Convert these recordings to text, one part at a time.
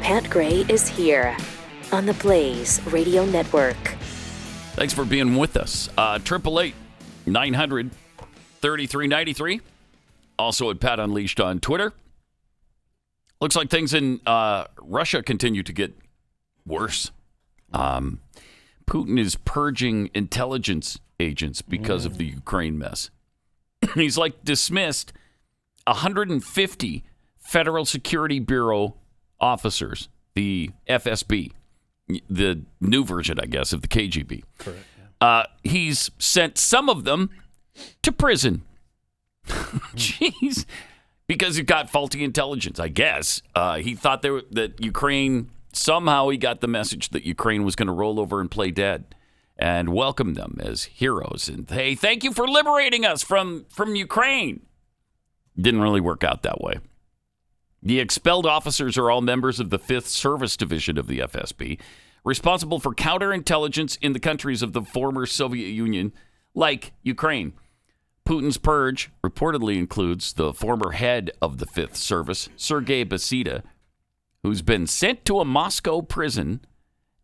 Pat Gray is here on the Blaze Radio Network. Thanks for being with us. 888-900-3393. Also at Pat Unleashed on Twitter. Looks like things in Russia continue to get worse. Putin is purging intelligence agents because of the Ukraine mess. He's dismissed 150 Federal Security Bureau officers, the FSB, the new version, I guess, of the KGB. Correct. Yeah. He's sent some of them to prison. Jeez. Because he got faulty intelligence, I guess. He thought that Ukraine, somehow he got the message that Ukraine was going to roll over and play dead and welcome them as heroes. And, hey, thank you for liberating us from Ukraine. Didn't really work out that way. The expelled officers are all members of the 5th Service Division of the FSB, responsible for counterintelligence in the countries of the former Soviet Union, like Ukraine. Putin's purge reportedly includes the former head of the 5th Service, Sergei Besida, who's been sent to a Moscow prison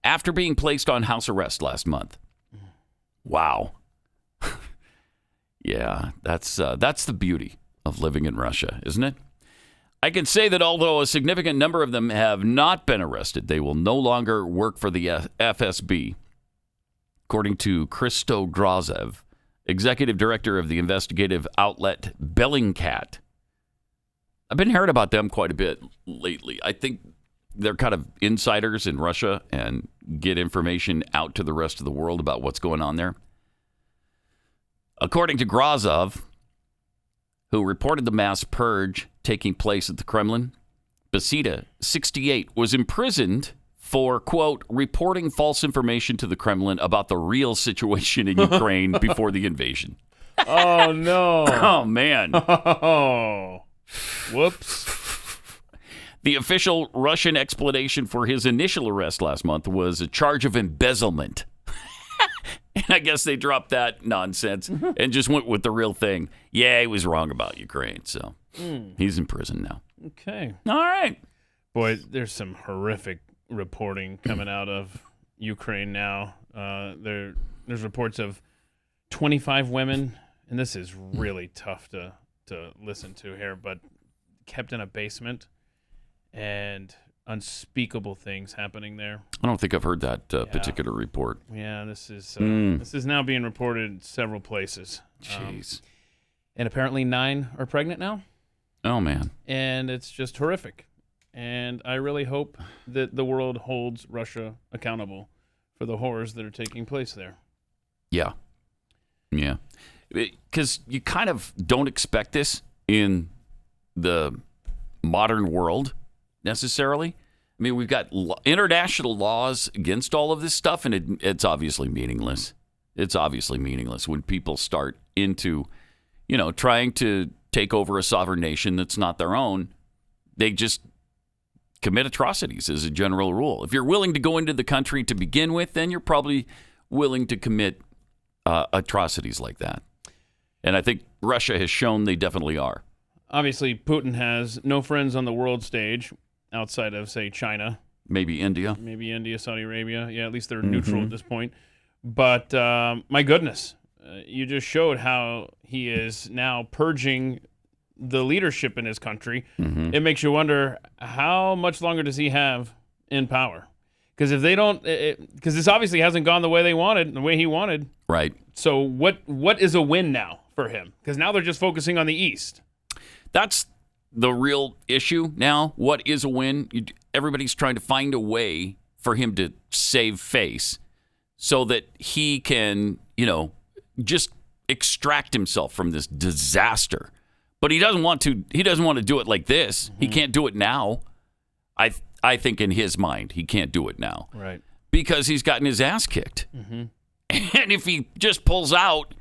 after being placed on house arrest last month. Wow. Yeah, that's the beauty of living in Russia, isn't it? I can say that although a significant number of them have not been arrested, they will no longer work for the FSB, according to Christo Grozev, executive director of the investigative outlet Bellingcat. I've been hearing about them quite a bit lately. I think they're kind of insiders in Russia and get information out to the rest of the world about what's going on there. According to Grozev, who reported the mass purge taking place at the Kremlin, Besida, 68, was imprisoned for, quote, reporting false information to the Kremlin about the real situation in Ukraine before the invasion. Oh, no. Oh, man. Oh, whoops. The official Russian explanation for his initial arrest last month was a charge of embezzlement. And I guess they dropped that nonsense and just went with the real thing. Yeah, he was wrong about Ukraine, so he's in prison now. Okay. All right. Boy, there's some horrific reporting coming out of Ukraine now. There's reports of 25 women, and this is really tough to listen to here, but kept in a basement and unspeakable things happening there. I don't think I've heard that particular report. Yeah, this is now being reported in several places. Jeez. And apparently 9 are pregnant now. Oh, man. And it's just horrific. And I really hope that the world holds Russia accountable for the horrors that are taking place there. Yeah. Yeah. Because you kind of don't expect this in the modern world necessarily. I mean, we've got international laws against all of this stuff, and it's obviously meaningless. It's obviously meaningless when people start into, trying to take over a sovereign nation that's not their own. They just commit atrocities as a general rule. If you're willing to go into the country to begin with, then you're probably willing to commit atrocities like that. And I think Russia has shown they definitely are. Obviously, Putin has no friends on the world stage outside of, say, China. Maybe India. Maybe India, Saudi Arabia. Yeah, at least they're neutral at this point. But my goodness, you just showed how he is now purging the leadership in his country. It makes you wonder, how much longer does he have in power? Because if they don't, because this obviously hasn't gone the way they wanted, the way he wanted. Right. So what is a win now for him? Because now they're just focusing on the East. That's the real issue now. What is a win? Everybody's trying to find a way for him to save face so that he can, just extract himself from this disaster. But he doesn't want to. He doesn't want to do it like this. He can't do it now. I think in his mind he can't do it now, right? Because he's gotten his ass kicked. And if he just pulls out,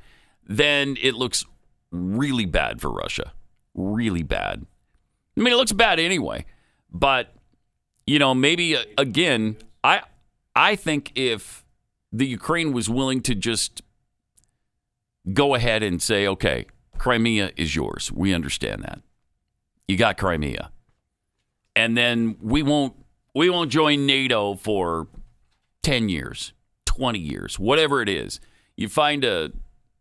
then it looks really bad for Russia. Really bad. I mean, it looks bad anyway. But maybe again, I think if the Ukraine was willing to just go ahead and say, okay, Crimea is yours. We understand that. You got Crimea. And then we won't we won't join NATO for 10 years, 20 years, whatever it is. You find a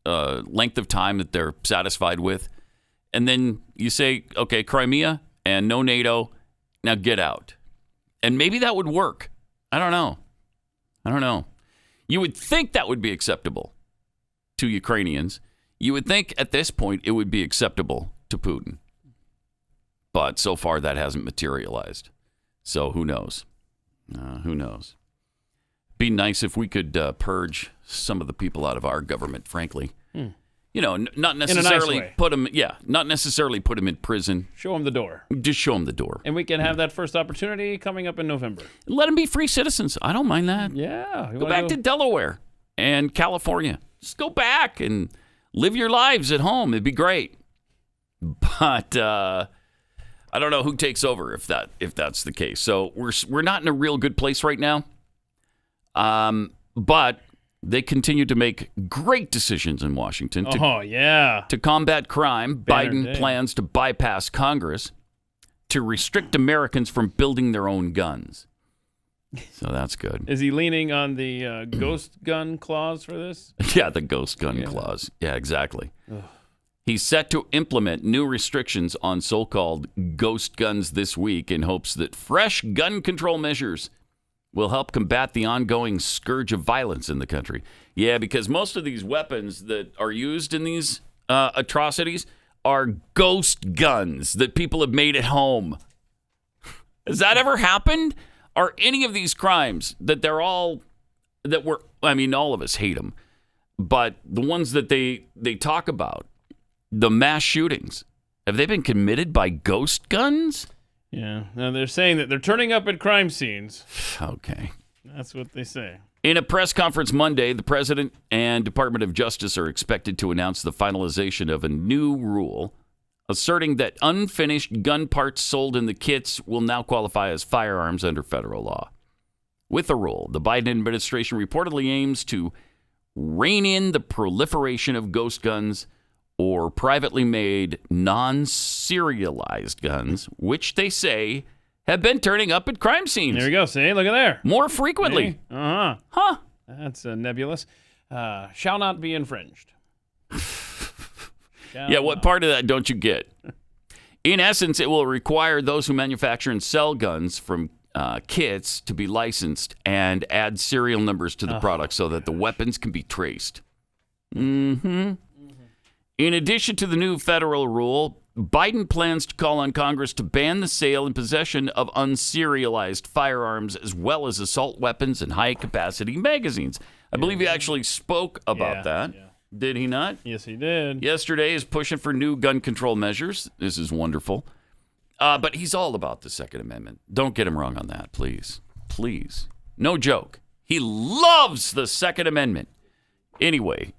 length of time that they're satisfied with, and then you say, okay, Crimea and no NATO, now get out. And maybe that would work. I don't know. You would think that would be acceptable to Ukrainians. You would think at this point it would be acceptable to Putin. But so far that hasn't materialized. So who knows? Who knows? Be nice if we could purge some of the people out of our government, frankly. You know, not necessarily put them, not necessarily put them in prison. Show them the door. Just show them the door. And we can have that first opportunity coming up in November. Let them be free citizens. I don't mind that. Yeah. Go back to Delaware and California. Just go back and live your lives at home. It'd be great. But I don't know who takes over if that's the case. So we're not in a real good place right now. But they continue to make great decisions in Washington to combat crime. Biden plans to bypass Congress to restrict Americans from building their own guns. So that's good. Is he leaning on the ghost gun clause for this? Yeah, the ghost gun clause. Yeah, exactly. Ugh. He's set to implement new restrictions on so-called ghost guns this week in hopes that fresh gun control measures will help combat the ongoing scourge of violence in the country. Yeah, because most of these weapons that are used in these atrocities are ghost guns that people have made at home. Has that ever happened? Are any of these crimes all of us hate them, but the ones that they talk about, the mass shootings, have they been committed by ghost guns? Yeah. Now they're saying that they're turning up at crime scenes. Okay. That's what they say. In a press conference Monday, the President and Department of Justice are expected to announce the finalization of a new rule asserting that unfinished gun parts sold in the kits will now qualify as firearms under federal law. With the rule, the Biden administration reportedly aims to rein in the proliferation of ghost guns or privately made, non-serialized guns, which they say have been turning up at crime scenes. There you go. See? Look at there. More frequently. See? Huh. That's nebulous. Shall not be infringed. What part of that don't you get? In essence, it will require those who manufacture and sell guns from kits to be licensed and add serial numbers to the product so that the weapons can be traced. Mm-hmm. In addition to the new federal rule, Biden plans to call on Congress to ban the sale and possession of unserialized firearms as well as assault weapons and high-capacity magazines. I believe he actually spoke about that. Yeah. Did he not? Yes, he did. Yesterday is pushing for new gun control measures. This is wonderful. But he's all about the Second Amendment. Don't get him wrong on that, please. Please. No joke. He loves the Second Amendment. Anyway,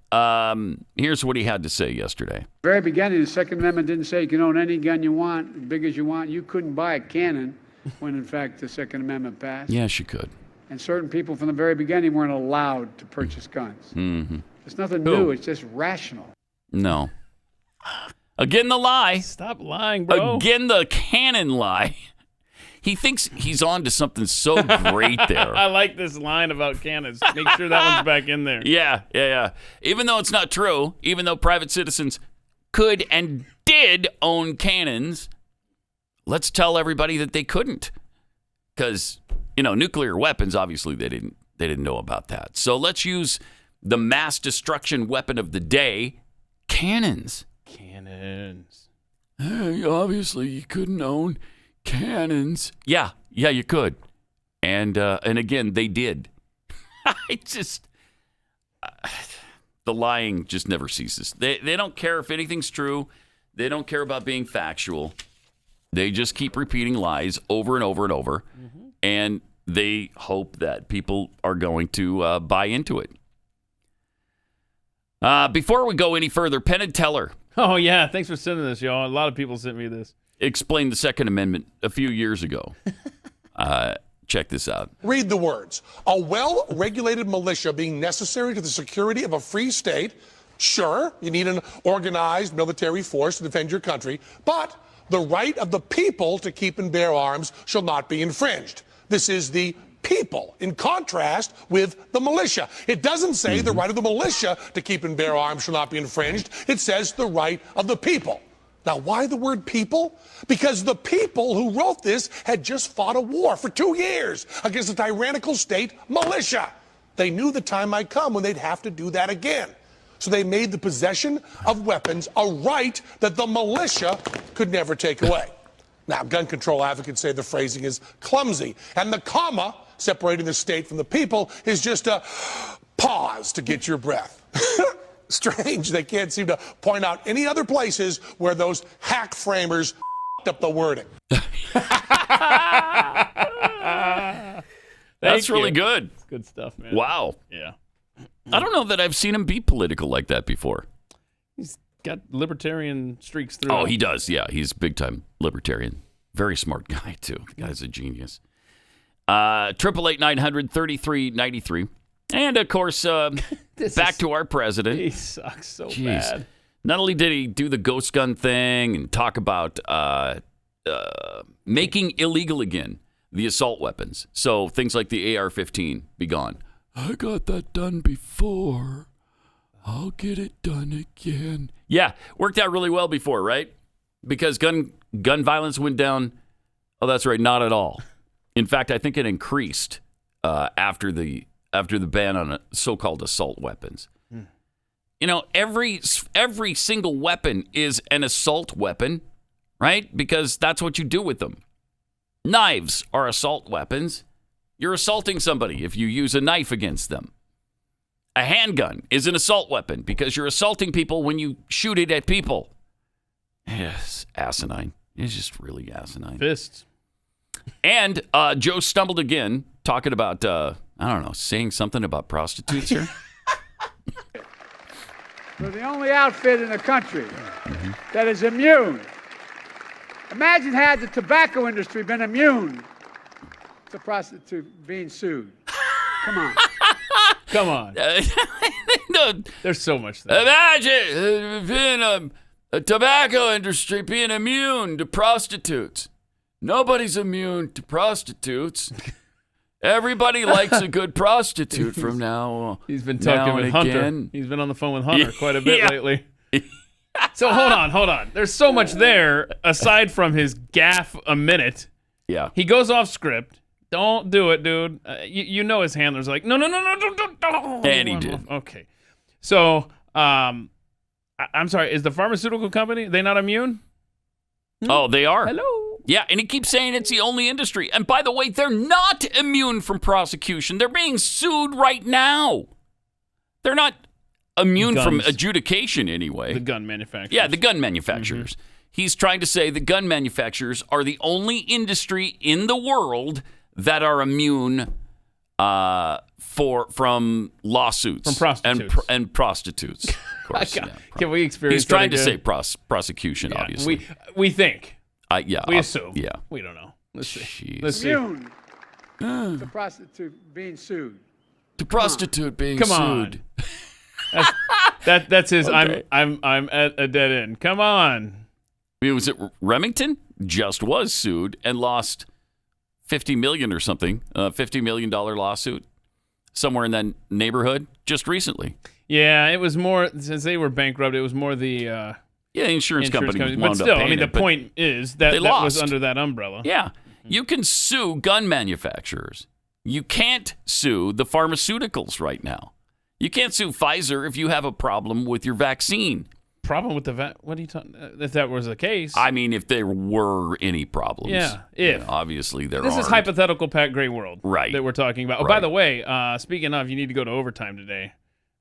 here's what he had to say yesterday. Very beginning, the Second Amendment didn't say you can own any gun you want, as big as you want. You couldn't buy a cannon when, in fact, the Second Amendment passed. Yes, you could. And certain people from the very beginning weren't allowed to purchase guns. Mm-hmm. It's nothing new. It's just rational. No. Again, the lie. Stop lying, bro. Again, the cannon lie. He thinks he's on to something so great there. I like this line about cannons. Make sure that one's back in there. Yeah. Even though it's not true, even though private citizens could and did own cannons, let's tell everybody that they couldn't. Because, nuclear weapons, obviously they didn't know about that. So let's use the mass destruction weapon of the day, cannons. Cannons. Hey, obviously you couldn't own cannons. Yeah, you could. And again, they did. The lying just never ceases. They don't care if anything's true. They don't care about being factual. They just keep repeating lies over and over and over. Mm-hmm. And they hope that people are going to buy into it. Before we go any further, Penn and Teller. Oh, yeah. Thanks for sending this, y'all. A lot of people sent me this. Explained the Second Amendment a few years ago. Check this out. Read the words. A well-regulated militia being necessary to the security of a free state. Sure, you need an organized military force to defend your country, but the right of the people to keep and bear arms shall not be infringed. This is the people, in contrast with the militia. It doesn't say the right of the militia to keep and bear arms shall not be infringed. It says the right of the people. Now, why the word people? Because the people who wrote this had just fought a war for 2 years against the tyrannical state militia. They knew the time might come when they'd have to do that again. So they made the possession of weapons a right that the militia could never take away. Now, gun control advocates say the phrasing is clumsy, and the comma separating the state from the people is just a pause to get your breath. Strange they can't seem to point out any other places where those hack framers up the wording. That's really good. It's good stuff, man. Wow. Yeah. I don't know that I've seen him be political like that before. He's got libertarian streaks through. Oh, he does. Yeah, he's big time libertarian. Very smart guy too. The guy's a genius. 888-900-3393. And of course, back to our president. He sucks so Jeez. bad. Not only did he do the ghost gun thing and talk about making illegal again the assault weapons, so things like the AR-15 be gone. I got that done before. I'll get it done again. Yeah, worked out really well before, right? Because gun violence went down. Oh, that's right, not at all. In fact, I think it increased after the ban on so-called assault weapons. You know, every single weapon is an assault weapon, right? Because that's what you do with them. Knives are assault weapons. You're assaulting somebody if you use a knife against them. A handgun is an assault weapon because you're assaulting people when you shoot it at people. Yes, asinine. It's just really asinine. Fists. And Joe stumbled again talking about, I don't know, saying something about prostitutes here. We're the only outfit in the country that is immune. Imagine had the tobacco industry been immune to prostitute being sued. Come on. Come on. No, There's so much there. imagine being a tobacco industry being immune to prostitutes. Nobody's immune to prostitutes. Everybody likes a good prostitute from now. He's been now talking with and Hunter. again. He's been on the phone with Hunter quite a bit Yeah. lately. So hold on. There's so much there aside from his gaffe a minute. Yeah. He goes off script. Don't do it, dude. You know his handler's like, no, don't. And he did. Okay. So, I'm sorry. Is the pharmaceutical company, they not immune? Oh, they are. Hello. Yeah, and he keeps saying it's the only industry. And by the way, they're not immune from prosecution. They're being sued right now. They're not immune from Guns. adjudication anyway. The gun manufacturers. Yeah, the gun manufacturers. He's trying to say the gun manufacturers are the only industry in the world that are immune from lawsuits. From prostitutes. And prostitutes. Of course. Yeah, Can we experience he's trying to that say again? prosecution, obviously. We think. Yeah. We assume. Yeah. We don't know. Let's see. Jeez. Let's see. Immune to prostitute being sued. To prostitute being Come sued. on. That's his. Okay. I'm at a dead end. Come on. Was it Remington? Just was sued and lost $50 million or something. $50 million lawsuit somewhere in that neighborhood just recently. Yeah, it was more since they were bankrupt. It was more the Yeah, insurance company wound But up still, paying I mean, the it, but point is that they that was lost. under that umbrella. Yeah, you can sue gun manufacturers. You can't sue the pharmaceuticals right now. You can't sue Pfizer if you have a problem with your vaccine. Problem with the what are you talking? If that was the case, I mean, if there were any problems. Yeah, You if. know, obviously there this are. is hypothetical Pat Gray world, Right. That we're talking about. Oh, by Right. the way, speaking of, you need to go to overtime today.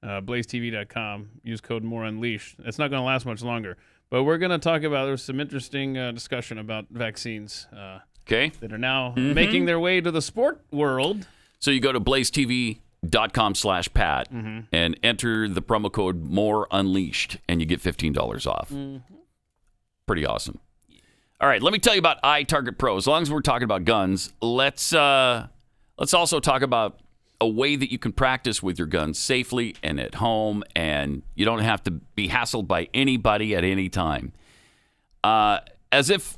BlazeTV.com. Use code MoreUnleashed. It's not going to last much longer, but we're going to talk about. There's some interesting discussion about vaccines Okay. that are now making their way to the sport world. So you go to blazetv.com/Pat and enter the promo code MoreUnleashed and you get $15 off. Pretty awesome. All right, let me tell you about iTarget Pro. As long as we're talking about guns, let's also talk about a way that you can practice with your guns safely and at home, and you don't have to be hassled by anybody at any time. As if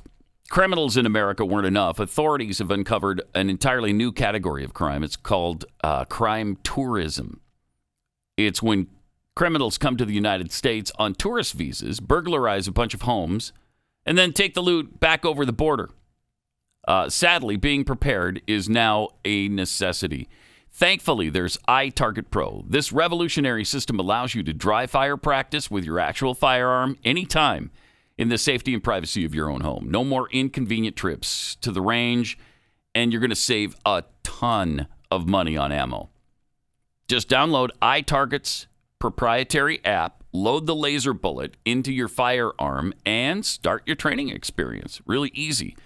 criminals in America weren't enough. Authorities have uncovered an entirely new category of crime. It's called crime tourism. It's when criminals come to the United States on tourist visas, burglarize a bunch of homes, and then take the loot back over the border. Sadly, being prepared is now a necessity. Thankfully, there's iTarget Pro. This revolutionary system allows you to dry fire practice with your actual firearm anytime in the safety and privacy of your own home. No more inconvenient trips to the range, and you're going to save a ton of money on ammo. Just download iTarget's proprietary app, load the laser bullet into your firearm, and start your training experience. Really easy.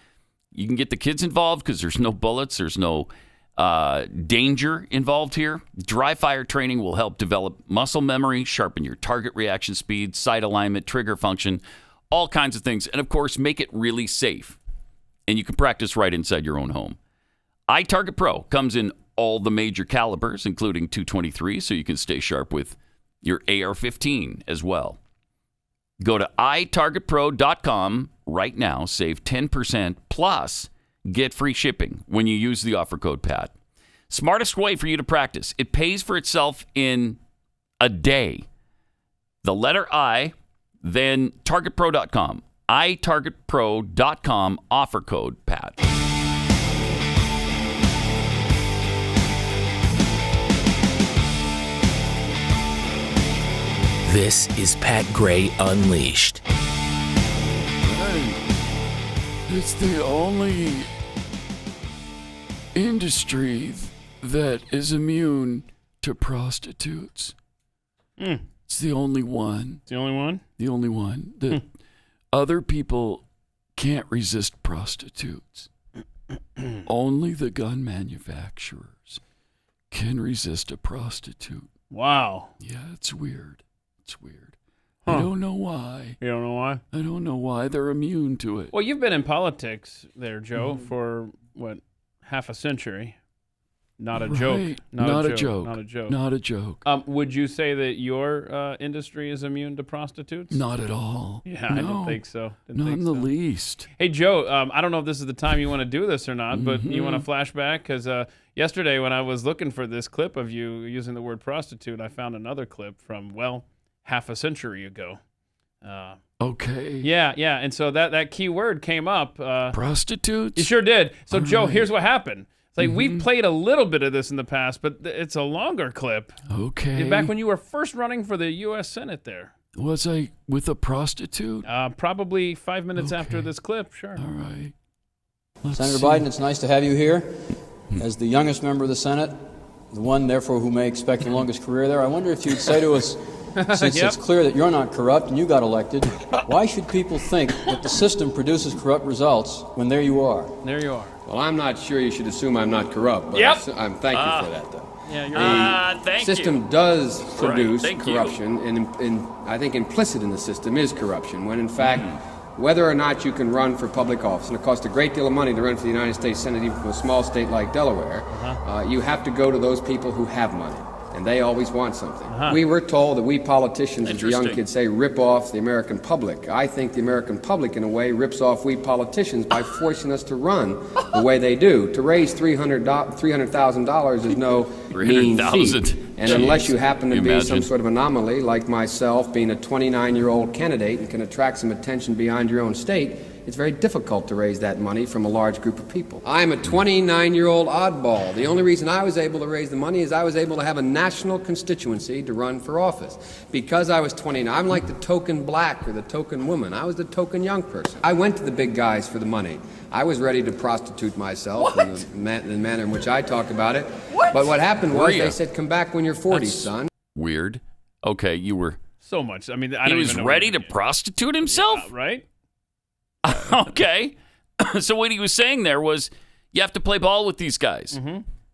You can get the kids involved because there's no bullets, there's no danger involved here. Dry fire training will help develop muscle memory, sharpen your target reaction speed, sight alignment, trigger function, all kinds of things. And of course, make it really safe. And you can practice right inside your own home. iTarget Pro comes in all the major calibers, including .223, so you can stay sharp with your AR-15 as well. Go to itargetpro.com right now, save 10%, plus get free shipping when you use the offer code PAT. Smartest way for you to practice. It pays for itself in a day. The letter I, then targetpro.com. itargetpro.com, offer code PAT. This is Pat Gray Unleashed. It's the only industry that is immune to prostitutes. It's the only one. It's the only one? The only one. That other people can't resist prostitutes. Only the gun manufacturers can resist a prostitute. Wow. Yeah, it's weird. It's weird. Huh. I don't know why. You don't know why? I don't know why they're immune to it. Well, you've been in politics there, Joe, for, what, half a century. Not a joke. Not a joke. Not a joke. Not a joke. Would you say that your industry is immune to prostitutes? Not at all. Yeah, I didn't think so. Not in the least. Hey, Joe, I don't know if this is the time you want to do this or not, but you want to flash back? Because yesterday when I was looking for this clip of you using the word prostitute, I found another clip from, well, half a century ago. Okay. Yeah. And so that key word came up. Prostitutes? You sure did. So, All Joe, right. here's what happened. It's like we've played a little bit of this in the past, but it's a longer clip. Okay. Back when you were first running for the U.S. Senate there. Was I with a prostitute? Probably 5 minutes after this clip, sure. All right. Senator Biden, it's nice to have you here. As the youngest member of the Senate, the one, therefore, who may expect the longest career there, I wonder if you'd say to us, since it's clear that you're not corrupt and you got elected, why should people think that the system produces corrupt results when there you are? There you are. Well, I'm not sure you should assume I'm not corrupt, but I'm thank you for that, though. Yeah, you're The system does produce Thank corruption, and I think implicit in the system is corruption, when in fact, whether or not you can run for public office, and it costs a great deal of money to run for the United States Senate, even from a small state like Delaware, you have to go to those people who have money. And they always want something. We were told that we politicians, as the young kids say, rip off the American public. I think the American public, in a way, rips off we politicians by forcing us to run the way they do. To raise $300,000 is no mean feat. And unless you happen to be some sort of anomaly, like myself, being a 29-year-old candidate and can attract some attention beyond your own state, it's very difficult to raise that money from a large group of people. I'm a 29-year-old oddball. The only reason I was able to raise the money is I was able to have a national constituency to run for office. Because I was 29, I'm like the token black or the token woman. I was the token young person. I went to the big guys for the money. I was ready to prostitute myself in the manner in which I talked about it. But what happened was they said, come back when you're 40, son. Weird. Okay, you were... so much. I mean, He was ready to prostitute himself? Yeah, right? Okay. So what he was saying there was, you have to play ball with these guys.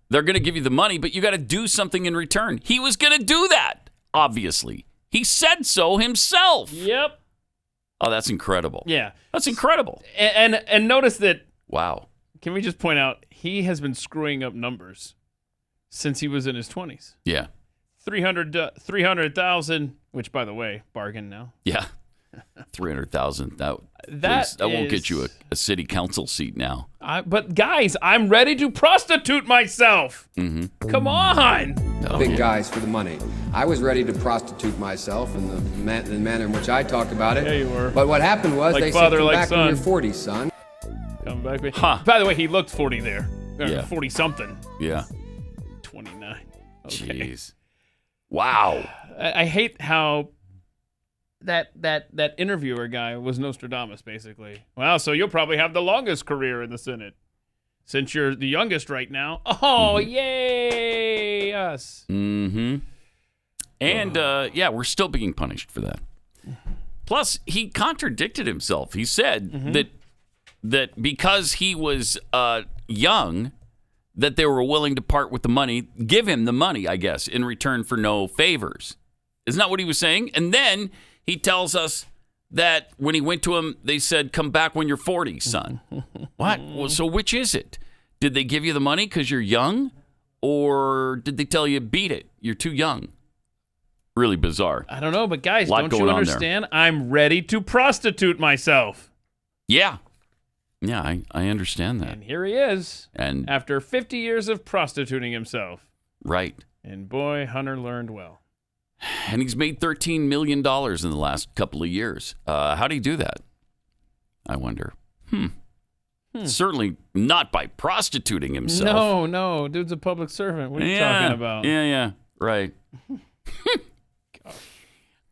They're going to give you the money, but you got to do something in return. He was going to do that, obviously. He said so himself. Yep. Oh, that's incredible. Yeah. That's incredible. And notice that, Wow. can we just point out, he has been screwing up numbers since he was in his 20s. Yeah. 300,000, which, by the way, bargain now. Yeah. $300,000. That won't get is- you a city council seat now. But guys, I'm ready to prostitute myself. Mm-hmm. Come on. Big guys for the money. I was ready to prostitute myself in the manner in which I talked about it. Yeah, you were. But what happened was Like they father, said, come like back son. when you're 40, son. Come back. Huh. By the way, he looked 40 there. Yeah. 40 something. Yeah. 29. Okay. Jeez. Wow. I hate how that interviewer guy was Nostradamus, basically. Well, so you'll probably have the longest career in the Senate. Since you're the youngest right now. Oh, yay, us. Mm-hmm. And, we're still being punished for that. Plus, he contradicted himself. He said that because he was young, that they were willing to part with the money, give him the money, I guess, in return for no favors. Isn't that what he was saying? And then he tells us that when he went to him, they said, come back when you're 40, son. What? Well, so which is it? Did they give you the money because you're young? Or did they tell you, beat it, you're too young? Really bizarre. I don't know, but guys, Lot don't you going on there. understand? I'm ready to prostitute myself. Yeah. Yeah, I understand that. And here he is, And after 50 years of prostituting himself. right. And boy, Hunter learned well. And he's made $13 million in the last couple of years. How do you do that? I wonder. Certainly not by prostituting himself. No, dude's a public servant. What are you talking about? Yeah, right.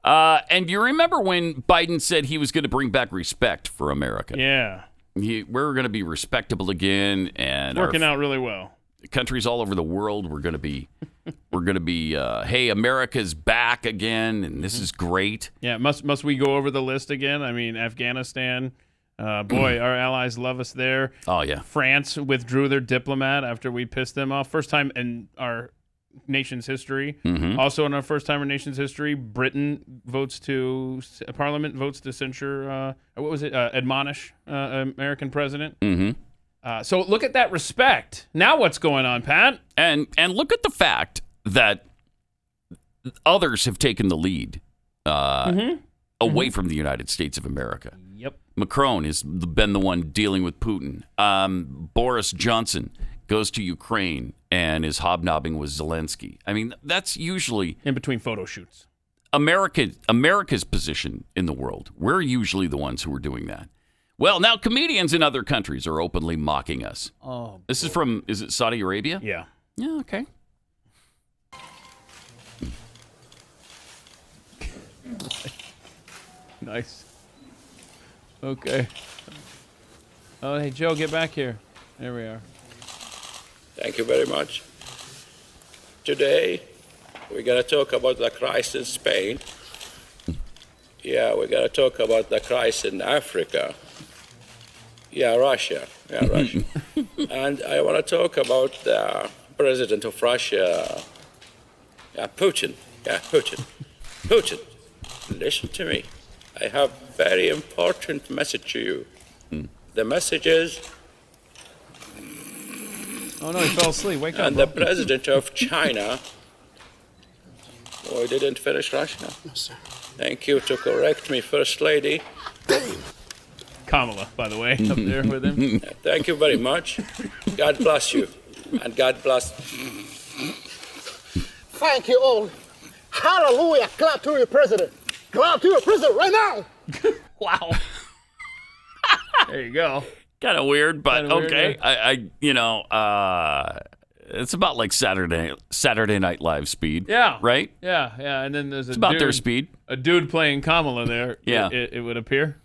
And you remember when Biden said he was going to bring back respect for America? Yeah, We're going to be respectable again, and working out really well. countries all over the world, we're going to be, hey, America's back again, and this is great. Yeah, must we go over the list again? I mean, Afghanistan. Boy, our allies love us there. Oh, yeah. France withdrew their diplomat after we pissed them off. First time in our nation's history. Also in our first time in nation's history, Britain Parliament votes to censure, admonish American president. So look at that respect. Now what's going on, Pat? And look at the fact that others have taken the lead away from the United States of America. Yep. Macron has been the one dealing with Putin. Boris Johnson goes to Ukraine and is hobnobbing with Zelensky. I mean, that's usually In between photo shoots. America's position in the world. We're usually the ones who are doing that. Well, now comedians in other countries are openly mocking us. Oh, This is from, is it Saudi Arabia? yeah. Yeah, okay. Nice. Okay. Oh, hey, Joe, get back here. There we are. Thank you very much. Today, we're going to talk about the crisis in Spain. Yeah, we're going to talk about the crisis in Africa. Yeah, Russia. Yeah, Russia. And I want to talk about the president of Russia, Putin. Yeah, Putin. Putin, listen to me. I have a very important message to you. The message is, Oh, no, he fell asleep. Wake up. and the president of China. Oh, I didn't finish Russia. Thank you to correct me, First Lady. Kamala, by the way, up there with him. Thank you very much. God bless you. And God bless. Thank you all. Hallelujah. Clap to your president. Clap to your president right now. Wow. There you go. Kind of weird, but Kinda weird, okay. yeah. It's about like Saturday Night Live speed. Yeah. Right? Yeah. And then there's It's about their speed, a dude playing Kamala there. Yeah. It would appear.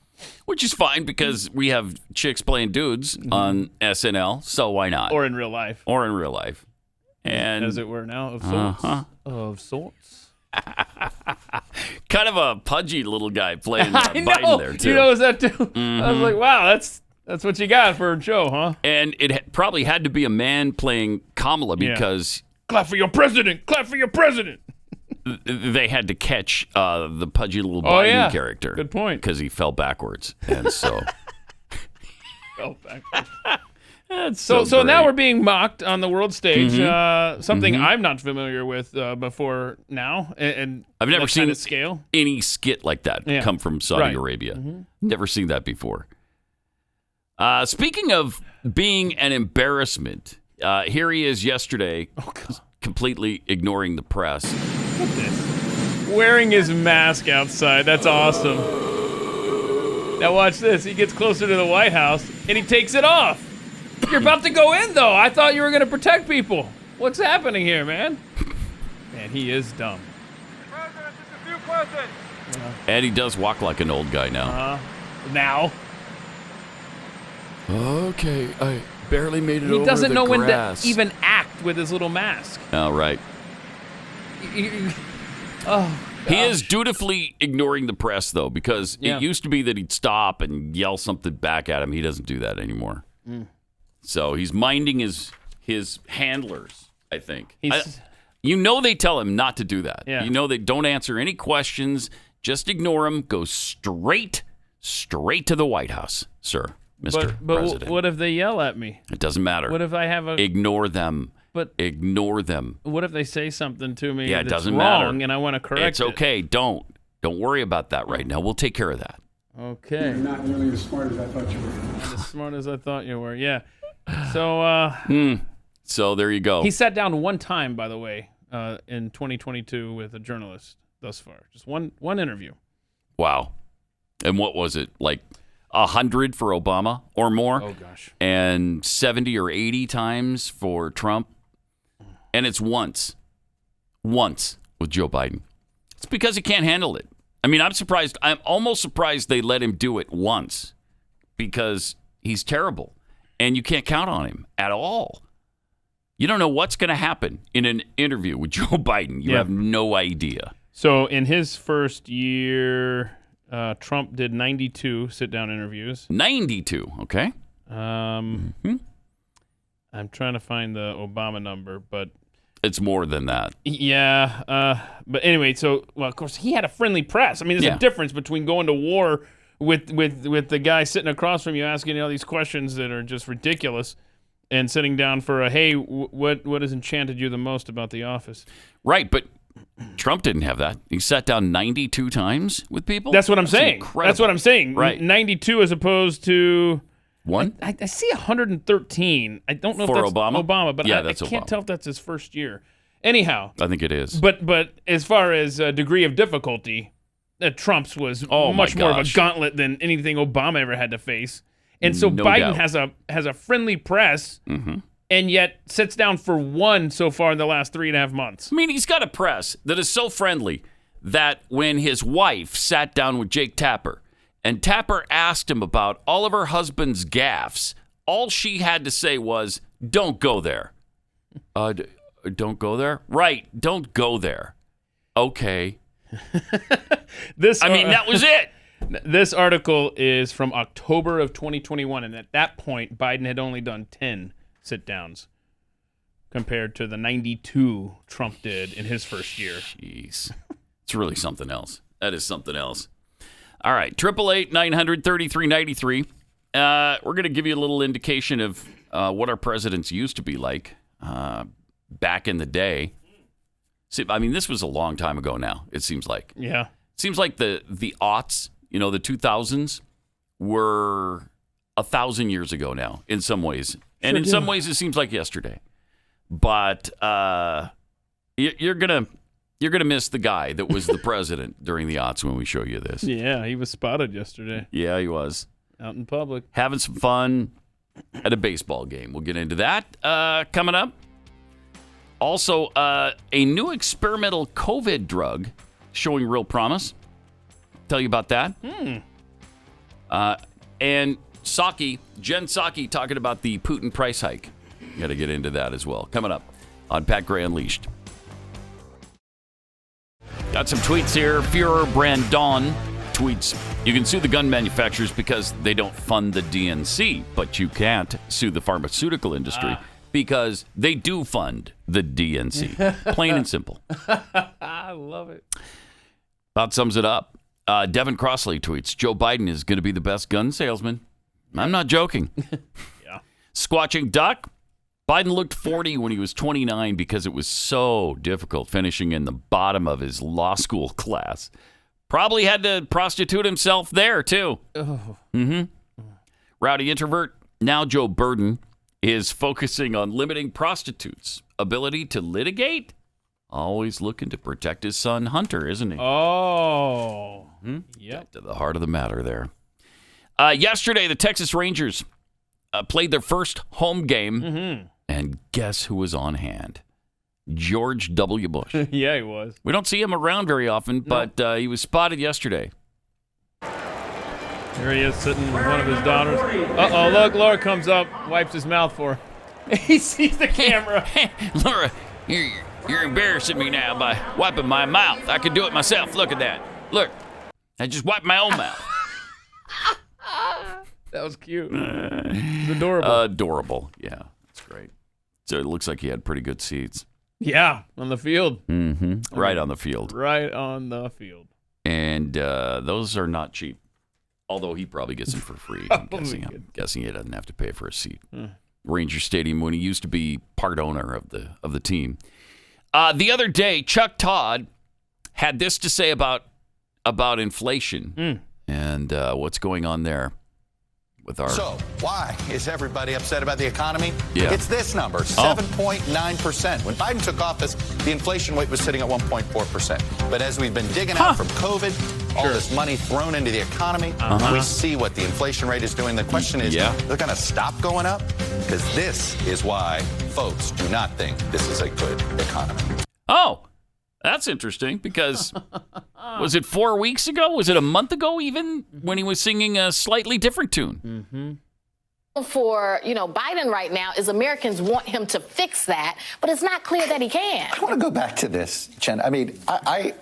which is fine because we have chicks playing dudes on SNL, so why not? Or in real life. Or in real life. And As it were now, of sorts. Of sorts. kind of a pudgy little guy playing I know. Biden there, too. You noticed that too? I was like, wow, that's what you got for a show, huh? And it probably had to be a man playing Kamala because Clap for your president! Clap for your president! they had to catch the pudgy little Biden character. Good point. Because he fell backwards. And so... Oh, backwards. That's So great. now we're being mocked on the world stage. Something Mhm. I'm not familiar with before now. And I've never that seen kind of scale. any skit like that come from Saudi Right. Arabia. Never seen that before. Speaking of being an embarrassment, here he is yesterday, completely ignoring the press. Look at this. Wearing his mask outside. That's awesome. Now watch this. He gets closer to the White House and he takes it off. You're about to go in, though. I thought you were going to protect people. What's happening here, man? Man, he is dumb. President, just a few questions. And he does walk like an old guy now. Now. Okay, I barely made it He over doesn't the know when grass. to even act with his little mask. Oh, right. Oh, He is dutifully ignoring the press, though, because Yeah. it used to be that he'd stop and yell something back at him. He doesn't do that anymore. So he's minding his handlers, I think. They tell him not to do that. Yeah. They don't answer any questions. Just ignore him. Go straight to the White House, sir, Mr. But President. what if they yell at me? It doesn't matter. What if I have a... Ignore them. But ignore them. What if they say something to me Yeah, it that's doesn't wrong matter. and I want to correct It's okay. Don't worry about that right now. We'll take care of that. it? Okay. You're not nearly as smart as I thought you were. As smart as I thought you were. Yeah. So So there you go. he sat down one time, by the way, in 2022 with a journalist thus far. Just one interview. Wow. And what was it? Like 100 for Obama or more? Oh, gosh. And 70 or 80 times for Trump? And it's once with Joe Biden. It's because he can't handle it. I mean, I'm surprised. I'm almost surprised they let him do it once because he's terrible. And you can't count on him at all. You don't know what's going to happen in an interview with Joe Biden. You have no idea. So in his first year, Trump did 92 sit-down interviews. 92, okay. I'm trying to find the Obama number, but... It's more than that. Yeah. But anyway, of course, he had a friendly press. I mean, there's a difference between going to war with the guy sitting across from you asking all these questions that are just ridiculous and sitting down for a, hey, what has enchanted you the most about the office? Right, but Trump didn't have that. He sat down 92 times with people? That's what I'm saying. Incredible. That's what I'm saying. Right. 92 as opposed to... One? I see 113. I don't know For if that's Obama? but Yeah, I that's can't Obama. tell if that's his first year. Anyhow. I think it is. But as far as degree of difficulty, Trump's was much more of a gauntlet than anything Obama ever had to face. And so No Biden doubt. has a friendly press and yet sits down for one so far in the last 3.5 months. I mean, he's got a press that is so friendly that when his wife sat down with Jake Tapper and Tapper asked him about all of her husband's gaffes, all she had to say was, don't go there. Don't go there? Right, don't go there. Okay. That was it. This article is from October of 2021, and at that point, Biden had only done 10 sit-downs compared to the 92 Trump did in his first year. Jeez. It's really something else. That is something else. All right, 888-900-3393. We're going to give you a little indication of what our presidents used to be like back in the day. See, I mean, this was a long time ago now, it seems like. Yeah. It seems like the aughts, the 2000s, were 1,000 years ago now in some ways. And in some ways, it seems like yesterday. But you're gonna miss the guy that was the president during the aughts when we show you this. Yeah, he was spotted yesterday. Yeah, he was. Out in public. Having some fun at a baseball game. We'll get into that coming up. Also, a new experimental COVID drug showing real promise. Tell you about that. And Psaki, Jen Psaki, talking about the Putin price hike. Got to get into that as well. Coming up on Pat Gray Unleashed. Got some tweets here. Führer Brandon tweets, you can sue the gun manufacturers because they don't fund the DNC, but you can't sue the pharmaceutical industry because they do fund the DNC. Plain and simple. I love it. About sums it up. Devin Crossley tweets, Joe Biden is going to be the best gun salesman. I'm not joking. Yeah. Squatching duck. Biden looked 40 when he was 29 because it was so difficult finishing in the bottom of his law school class. Probably had to prostitute himself there, too. Rowdy introvert. Now Joe Biden is focusing on limiting prostitutes' ability to litigate. Always looking to protect his son, Hunter, isn't he? Oh. Yep. To the heart of the matter there. Yesterday, the Texas Rangers played their first home game. And guess who was on hand? George W. Bush. Yeah, he was. We don't see him around very often, but he was spotted yesterday. Here he is sitting with one of his daughters. Uh-oh, look, Laura comes up, wipes his mouth for her. He sees the camera. Laura, you're embarrassing me now by wiping my mouth. I could do it myself. Look at that. Look, I just wiped my own mouth. That was cute. It's adorable. Adorable. Yeah, that's great. So it looks like he had pretty good seats. Yeah, on the field. Right on the field. Right on the field. And those are not cheap. Although he probably gets them for free. I'm guessing he doesn't have to pay for a seat. Ranger Stadium when he used to be part owner of the team. The other day, Chuck Todd had this to say about inflation and what's going on there with our. So why is everybody upset about the economy? Yeah. It's this number, 7.9%. When Biden took office, the inflation rate was sitting at 1.4%. But as we've been digging out from COVID, all this money thrown into the economy, we see what the inflation rate is doing. The question is, they're going to stop going up? Because this is why folks do not think this is a good economy. Oh, that's interesting because was it 4 weeks ago? Was it a month ago even when he was singing a slightly different tune? For, Biden right now is Americans want him to fix that, but it's not clear that he can. I want to go back to this, Jen. I mean, I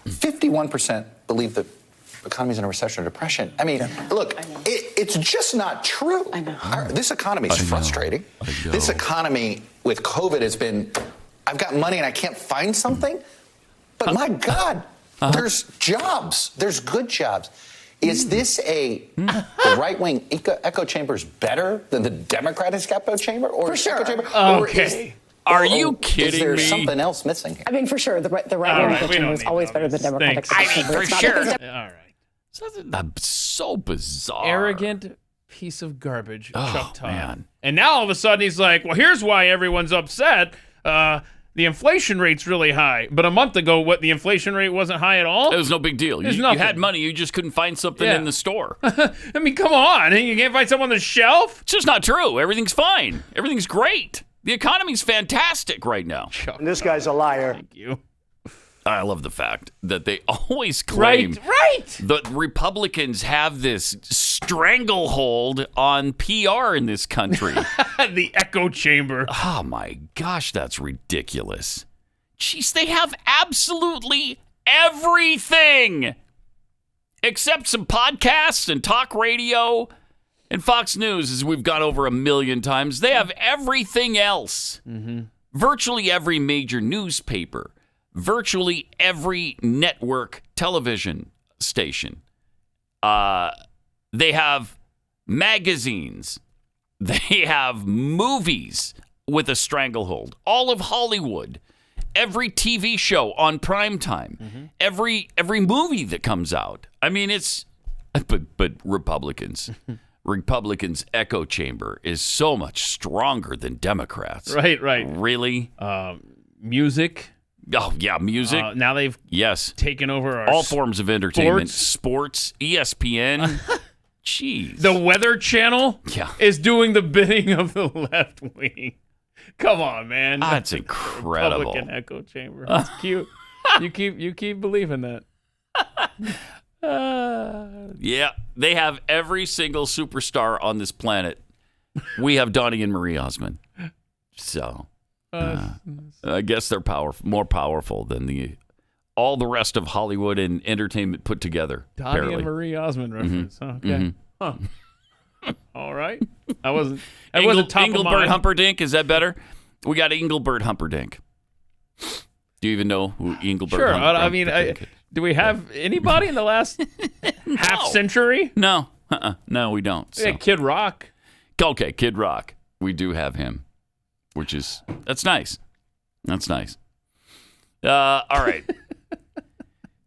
51% believe the economy's in a recession or depression. I mean, look, it's just not true. I know. This economy is frustrating. This economy with COVID has been, I've got money and I can't find something. But my God, there's jobs. There's good jobs. Is this the right-wing echo chamber's better than the Democratic echo chamber? Or for sure. Echo chamber? Okay. Are you kidding me? Is there something else missing here? I mean, for sure, the right-wing echo chamber is always better than Democratic echo chamber. For sure. All right. So bizarre. Arrogant piece of garbage, Chuck Todd. Man. And now all of a sudden he's like, well, here's why everyone's upset. The inflation rate's really high. But a month ago, the inflation rate wasn't high at all? It was no big deal. You had money. You just couldn't find something in the store. I mean, come on. You can't find something on the shelf? It's just not true. Everything's fine. Everything's great. The economy's fantastic right now. And this guy's a liar. Thank you. I love the fact that they always claim that Republicans have this stranglehold on PR in this country. The echo chamber. Oh my gosh, that's ridiculous. Jeez, they have absolutely everything except some podcasts and talk radio and Fox News, as we've gone over 1 million times. They have everything else. Virtually every major newspaper. Virtually every network television station. They have magazines. They have movies with a stranglehold. All of Hollywood. Every TV show on primetime. Every movie that comes out. I mean, it's... But Republicans... Republicans' echo chamber is so much stronger than Democrats. Right. Really? Music... Oh, yeah, music. Now they've taken over all forms of entertainment. Sports, ESPN. Jeez. The Weather Channel is doing the bidding of the left wing. Come on, man. That's incredible. Republican echo chamber. That's cute. You keep believing that. Yeah, they have every single superstar on this planet. We have Donnie and Marie Osmond. So... I guess they're more powerful than all the rest of Hollywood and entertainment put together. Donnie and Marie Osmond reference. Okay. All right. I wasn't top Engelbert Humperdinck. Is that better? We got Engelbert Humperdinck. Do you even know who Engelbert Humperdinck is? Do we have anybody in the last half century? No. No, we don't. So. Yeah, Kid Rock. Okay, Kid Rock. We do have him, that's nice. That's nice. All right.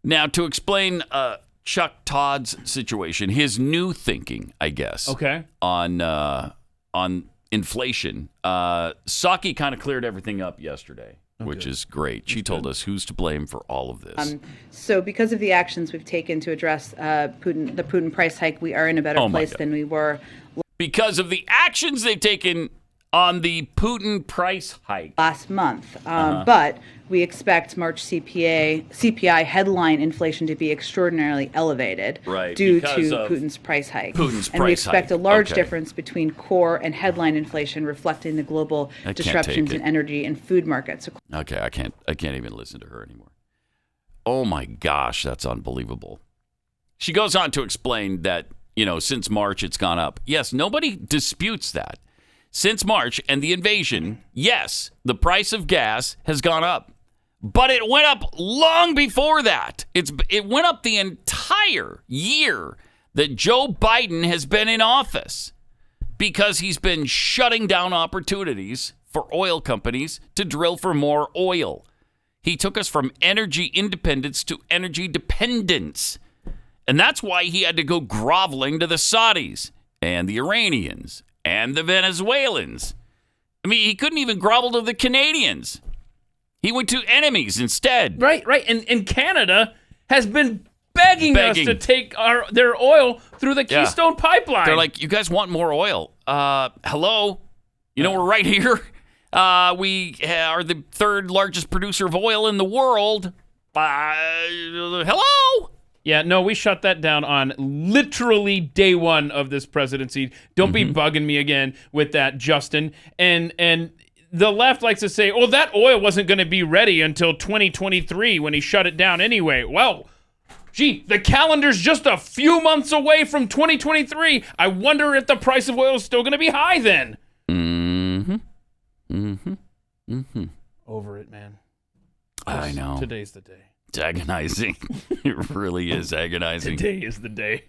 Now, to explain Chuck Todd's situation, his new thinking, I guess, on inflation, Psaki kind of cleared everything up yesterday, which is great. She told us who's to blame for all of this. So because of the actions we've taken to address the Putin price hike, we are in a better place than we were. Because of the actions they've taken on the Putin price hike last month. But we expect March CPI headline inflation to be extraordinarily elevated due to Putin's price hike. And we expect a large difference between core and headline inflation, reflecting the global disruptions in energy and food markets. Okay, I can't even listen to her anymore. Oh my gosh, that's unbelievable. She goes on to explain that, since March it's gone up. Yes, nobody disputes that. Since March and the invasion, yes, the price of gas has gone up. But it went up long before that. It went up the entire year that Joe Biden has been in office because he's been shutting down opportunities for oil companies to drill for more oil. He took us from energy independence to energy dependence. And that's why he had to go groveling to the Saudis and the Iranians and the Venezuelans. I mean, he couldn't even grovel to the Canadians. He went to enemies instead. Right. And Canada has been begging us to take their oil through the Keystone Pipeline. They're like, you guys want more oil? Hello? We're right here. We are the third largest producer of oil in the world. Hello? Yeah, no, we shut that down on literally day one of this presidency. Don't be bugging me again with that, Justin. And the left likes to say, oh, that oil wasn't going to be ready until 2023 when he shut it down anyway. Well, gee, the calendar's just a few months away from 2023. I wonder if the price of oil is still going to be high then. Over it, man. I know. Today's the day. It's agonizing. It really is agonizing. Today is the day.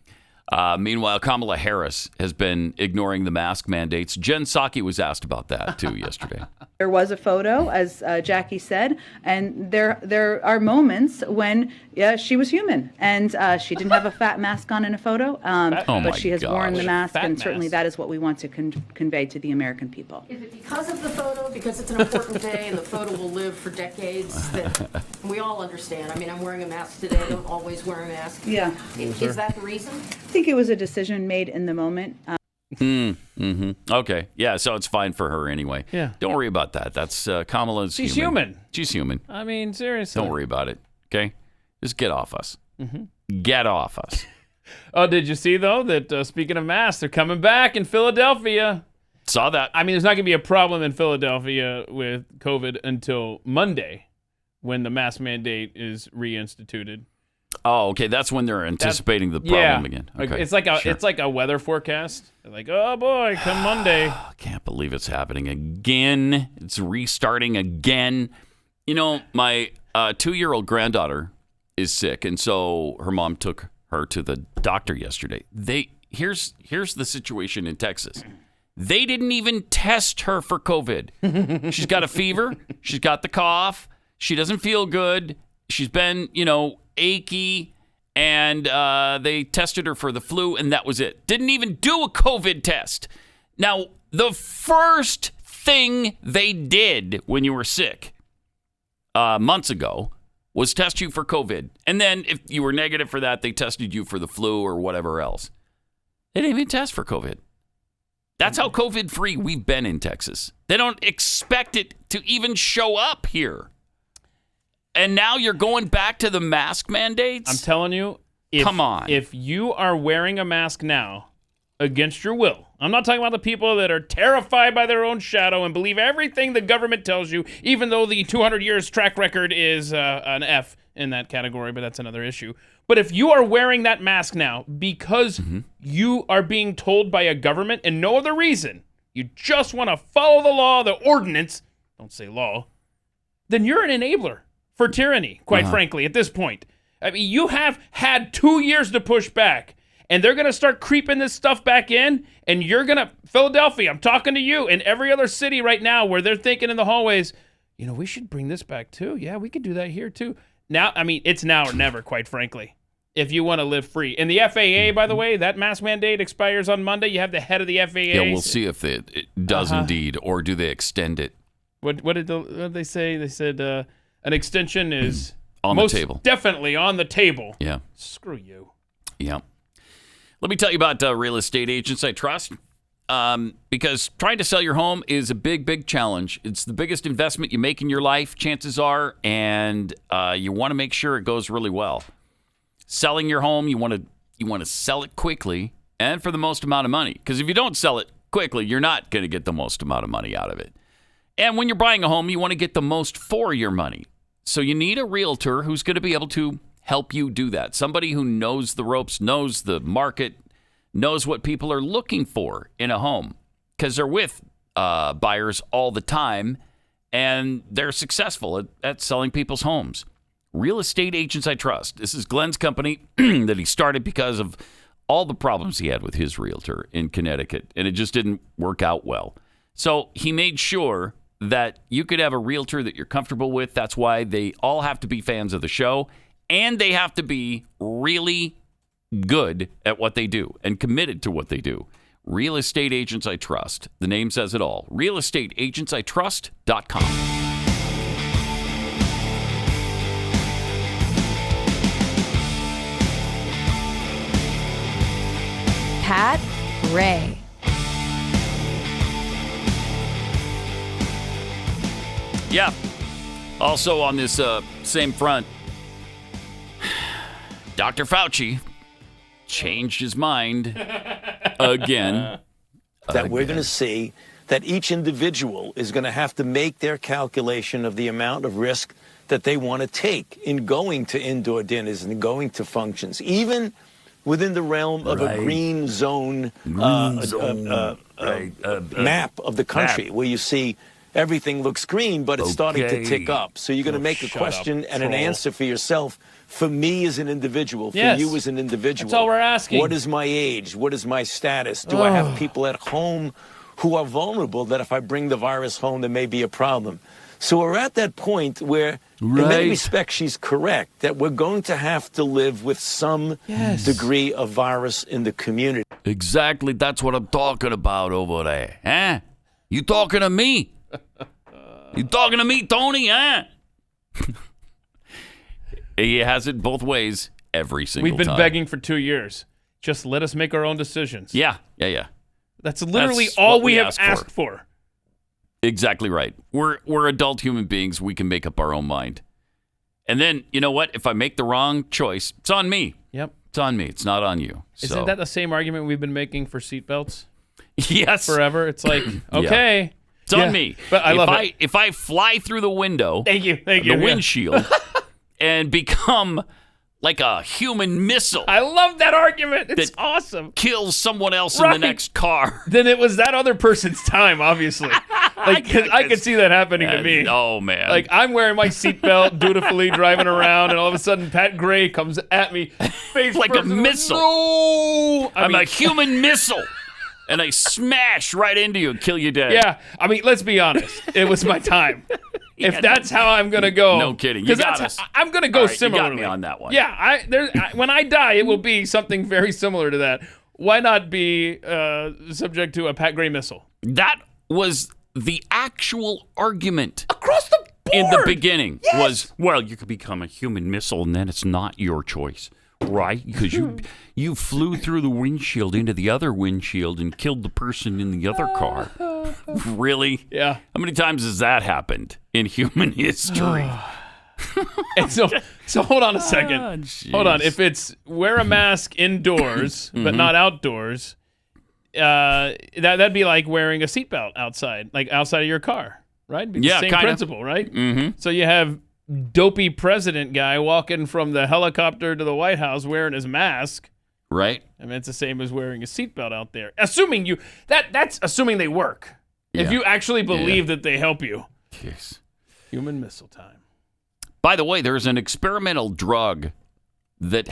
Meanwhile, Kamala Harris has been ignoring the mask mandates. Jen Psaki was asked about that, too, yesterday. There was a photo, as Jackie said, and there are moments when she was human, and she didn't have a fat mask on in a photo, but she has worn the mask, and certainly that is what we want to convey to the American people. Is it because of the photo, because it's an important day and the photo will live for decades, that we all understand? I mean, I'm wearing a mask today. I don't always wear a mask. Yeah. Is that the reason? I think it was a decision made in the moment. Okay. Yeah, so it's fine for her anyway. Yeah. Don't worry about that. That's Kamala's She's human. She's human. I mean, seriously. Don't worry about it. Okay? Just get off us. Get off us. Oh, did you see, though, that speaking of masks, they're coming back in Philadelphia? Saw that. I mean, there's not going to be a problem in Philadelphia with COVID until Monday when the mask mandate is reinstituted. Oh, okay. That's when they're anticipating the problem again. Okay. It's like a weather forecast. They're like, oh boy, come Monday. I can't believe it's happening again. It's restarting again. My 2-year-old granddaughter is sick, and so her mom took her to the doctor yesterday. Here's the situation in Texas. They didn't even test her for COVID. She's got a fever. She's got the cough. She doesn't feel good. She's been, achy, and they tested her for the flu, and that was it. Didn't even do a COVID test. Now, the first thing they did when you were sick months ago was test you for COVID. And then if you were negative for that, they tested you for the flu or whatever else. They didn't even test for COVID. That's how COVID-free we've been in Texas. They don't expect it to even show up here. And now you're going back to the mask mandates? I'm telling you, come on. If you are wearing a mask now against your will, I'm not talking about the people that are terrified by their own shadow and believe everything the government tells you, even though the 200 years track record is an F in that category, but that's another issue. But if you are wearing that mask now because you are being told by a government and no other reason, you just want to follow the law, the ordinance, don't say law, then you're an enabler for tyranny, quite frankly, at this point. I mean, you have had 2 years to push back, and they're going to start creeping this stuff back in, and you're going to, Philadelphia, I'm talking to you, and every other city right now where they're thinking in the hallways, we should bring this back too. Yeah, we could do that here too. Now, it's now or never, quite frankly, if you want to live free. And the FAA, by the way, that mask mandate expires on Monday. You have the head of the FAA. Yeah, we'll see if it does indeed, or do they extend it. What did they say? They said an extension is on the table. Definitely on the table. Yeah. Screw you. Yeah. Let me tell you about real estate agents I trust. Because trying to sell your home is a big, big challenge. It's the biggest investment you make in your life, chances are, and you want to make sure it goes really well. Selling your home, you want to sell it quickly and for the most amount of money. Because if you don't sell it quickly, you're not going to get the most amount of money out of it. And when you're buying a home, you want to get the most for your money. So you need a realtor who's going to be able to help you do that. Somebody who knows the ropes, knows the market, knows what people are looking for in a home. Because they're with buyers all the time, and they're successful at selling people's homes. Real Estate Agents I Trust. This is Glenn's company that he started because of all the problems he had with his realtor in Connecticut, and it just didn't work out well. So he made sure that you could have a realtor that you're comfortable with. That's why they all have to be fans of the show, and they have to be really good at what they do and committed to what they do. Real Estate Agents I Trust. The name says it all. realestateagentsitrust.com. Pat Gray. Yeah. Also on this same front, Dr. Fauci changed his mind again. That we're going to see that each individual is going to have to make their calculation of the amount of risk that they want to take in going to indoor dinners and going to functions, even within the realm of a green zone, map of the country, where you see everything looks green, but it's starting to tick up. So you're going to make a question and an answer for yourself. For me as an individual, for you as an individual. That's all we're asking. What is my age? What is my status? Do I have people at home who are vulnerable that if I bring the virus home, there may be a problem? So we're at that point where, in many respects, she's correct, that we're going to have to live with some degree of virus in the community. Exactly. That's what I'm talking about over there. Huh? You talking to me? You talking to me, Tony? Huh? He has it both ways every single time. We've been begging for 2 years. Just let us make our own decisions. Yeah. That's literally all we have asked for. Exactly right. We're adult human beings. We can make up our own mind. And then, you know what? If I make the wrong choice, it's on me. Yep. It's on me. It's not on you. Isn't that the same argument we've been making for seatbelts? Yes. Forever. It's like, okay. It's on me. But I love it. If I fly through the window, Thank you. the windshield, and become like a human missile. I love that argument. It's awesome. Kills someone else in the next car. Then it was that other person's time, obviously. Like, I could see that happening to me. Oh, man. Like, I'm wearing my seatbelt, dutifully driving around, and all of a sudden, Pat Gray comes at me, face like first, a missile. No! I'm a human missile. And I smash right into you and kill you dead. Yeah. I mean, let's be honest. It was my time. If that's how I'm going to go. No kidding. You got us. I'm going to go similarly. You got me on that one. Yeah. When I die, it will be something very similar to that. Why not be subject to a Pat Gray missile? That was the actual argument. Across the board. In the beginning was, well, you could become a human missile and then it's not your choice. Right? Because you flew through the windshield into the other windshield and killed the person in the other car. Really? Yeah. How many times has that happened in human history? And so hold on a second. Hold on. If it's wear a mask indoors but not outdoors, that'd be like wearing a seatbelt outside, like outside of your car, right? Yeah, same kinda. principle, right? Mm-hmm. So you have dopey president guy walking from the helicopter to the White House wearing his mask. Right. I mean, it's the same as wearing a seatbelt out there. Assuming that's assuming they work. Yeah. If you actually believe that they help you. Yes. Human missile time. By the way, there's an experimental drug that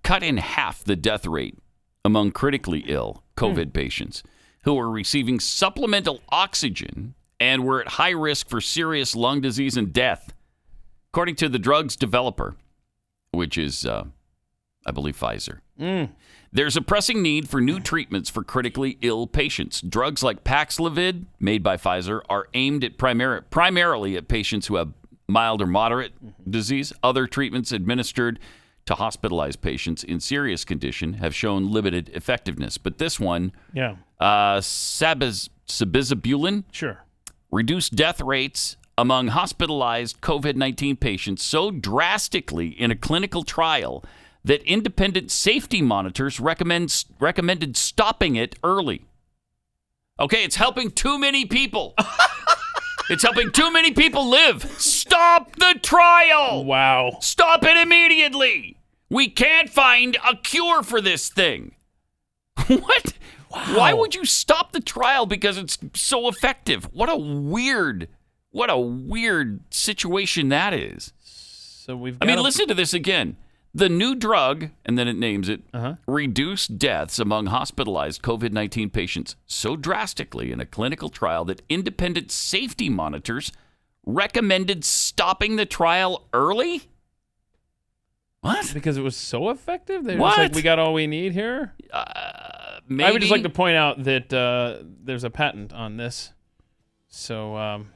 cut cut in half the death rate among critically ill COVID patients who were receiving supplemental oxygen and were at high risk for serious lung disease and death, according to the drug's developer, which is, I believe, Pfizer. There's a pressing need for new treatments for critically ill patients. Drugs like Paxlovid, made by Pfizer, are aimed at primarily at patients who have mild or moderate disease. Other treatments administered to hospitalized patients in serious condition have shown limited effectiveness. But this one, sabizabulin, reduced death rates among hospitalized COVID-19 patients so drastically in a clinical trial that independent safety monitors recommended stopping it early. Okay, it's helping too many people. It's helping too many people live. Stop the trial. Wow. Stop it immediately. We can't find a cure for this thing. What? Wow. Why would you stop the trial because it's so effective? What a weird situation that is. So listen to this again. The new drug, and then it names it, reduced deaths among hospitalized COVID-19 patients so drastically in a clinical trial that independent safety monitors recommended stopping the trial early? What? Because it was so effective? They're What? just like, we got all we need here? Maybe. I would just like to point out that there's a patent on this. So,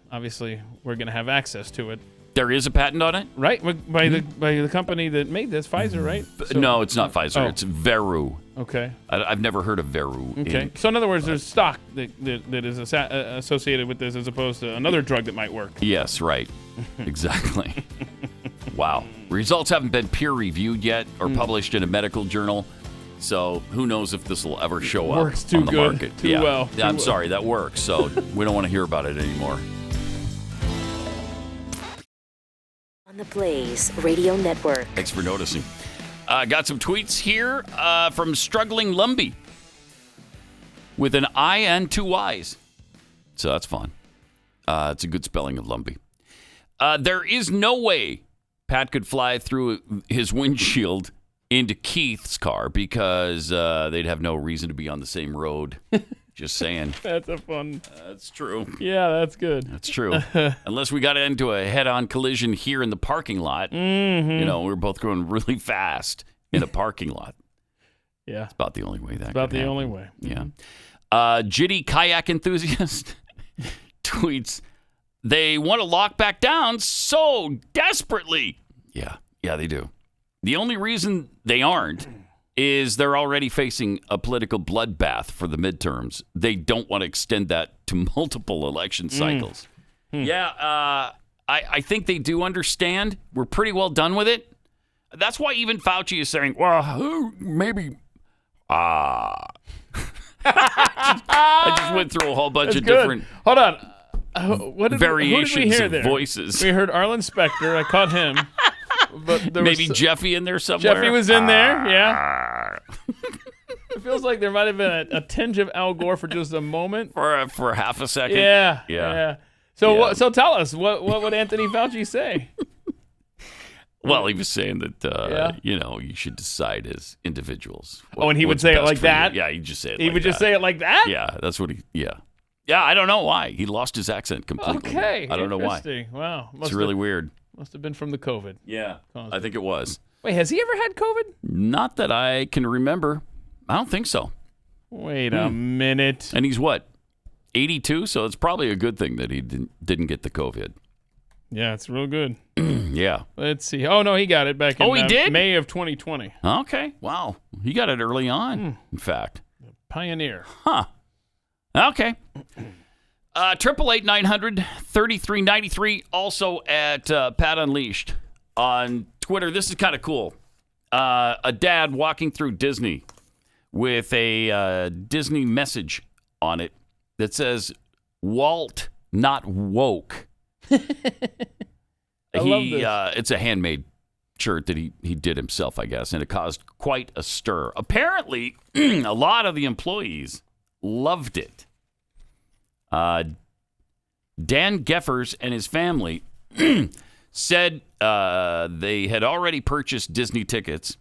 obviously, we're going to have access to it. There is a patent on it? Right, by the company that made this, Pfizer, right? So, no, it's not Pfizer. It's Veru. Okay. I've never heard of Veru. Okay. So in other words, there's stock that is associated with this as opposed to another drug that might work. Yes, right. Exactly. Wow. Results haven't been peer-reviewed yet or published in a medical journal. So who knows if this will ever show up Works too on the good. market. Too well. Yeah, I'm sorry, that works. So we don't want to hear about it anymore. On the Blaze Radio Network. Thanks for noticing. Got some tweets here from Struggling Lumbee with an I and two Y's. So that's fun. It's a good spelling of Lumbee. There is no way Pat could fly through his windshield into Keith's car because they'd have no reason to be on the same road. Just saying. That's a fun. That's true. Yeah, that's good. That's true. Unless we got into a head-on collision here in the parking lot. Mm-hmm. You know, we're both going really fast in a parking lot. Yeah. It's about the only way that About could the happen. only way. Yeah. Jitty Kayak Enthusiast tweets, they want to lock back down so desperately. Yeah, they do. The only reason they aren't is they're already facing a political bloodbath for the midterms. They don't want to extend that to multiple election cycles. Yeah, I think they do understand. We're pretty well done with it. That's why even Fauci is saying, well, maybe... I just went through a whole bunch of different... Hold on. variations who did we hear of there? voices. We heard Arlen Specter. I caught him. But there Maybe was, Jeffy in there somewhere. Jeffy was in there, yeah. It feels like there might have been a tinge of Al Gore for just a moment. For half a second. Yeah. So so tell us, what would Anthony Fauci say? Well, he was saying that you should decide as individuals. And he would say it like that? Yeah, he'd just say it. He would just say it like that? Yeah, that's what he. Yeah. I don't know why he lost his accent completely. Okay, I don't know why. Interesting. Wow, It's really weird. Must have been from the COVID. Yeah, I think it was. Wait, has he ever had COVID? Not that I can remember. I don't think so. Wait a minute. And he's what, 82? So it's probably a good thing that he didn't get the COVID. Yeah, it's real good. Yeah. Let's see. Oh, no, he got it back in he did? May of 2020. Okay. Wow. He got it early on, in fact. Pioneer. Huh. Okay. 888-900-3393. Also at Pat Unleashed on Twitter. This is kind of cool. A dad walking through Disney with a Disney message on it that says, Walt, not woke. I love this. It's a handmade shirt that he did himself, I guess, and it caused quite a stir. Apparently, a lot of the employees loved it. Dan Geffers and his family said they had already purchased Disney tickets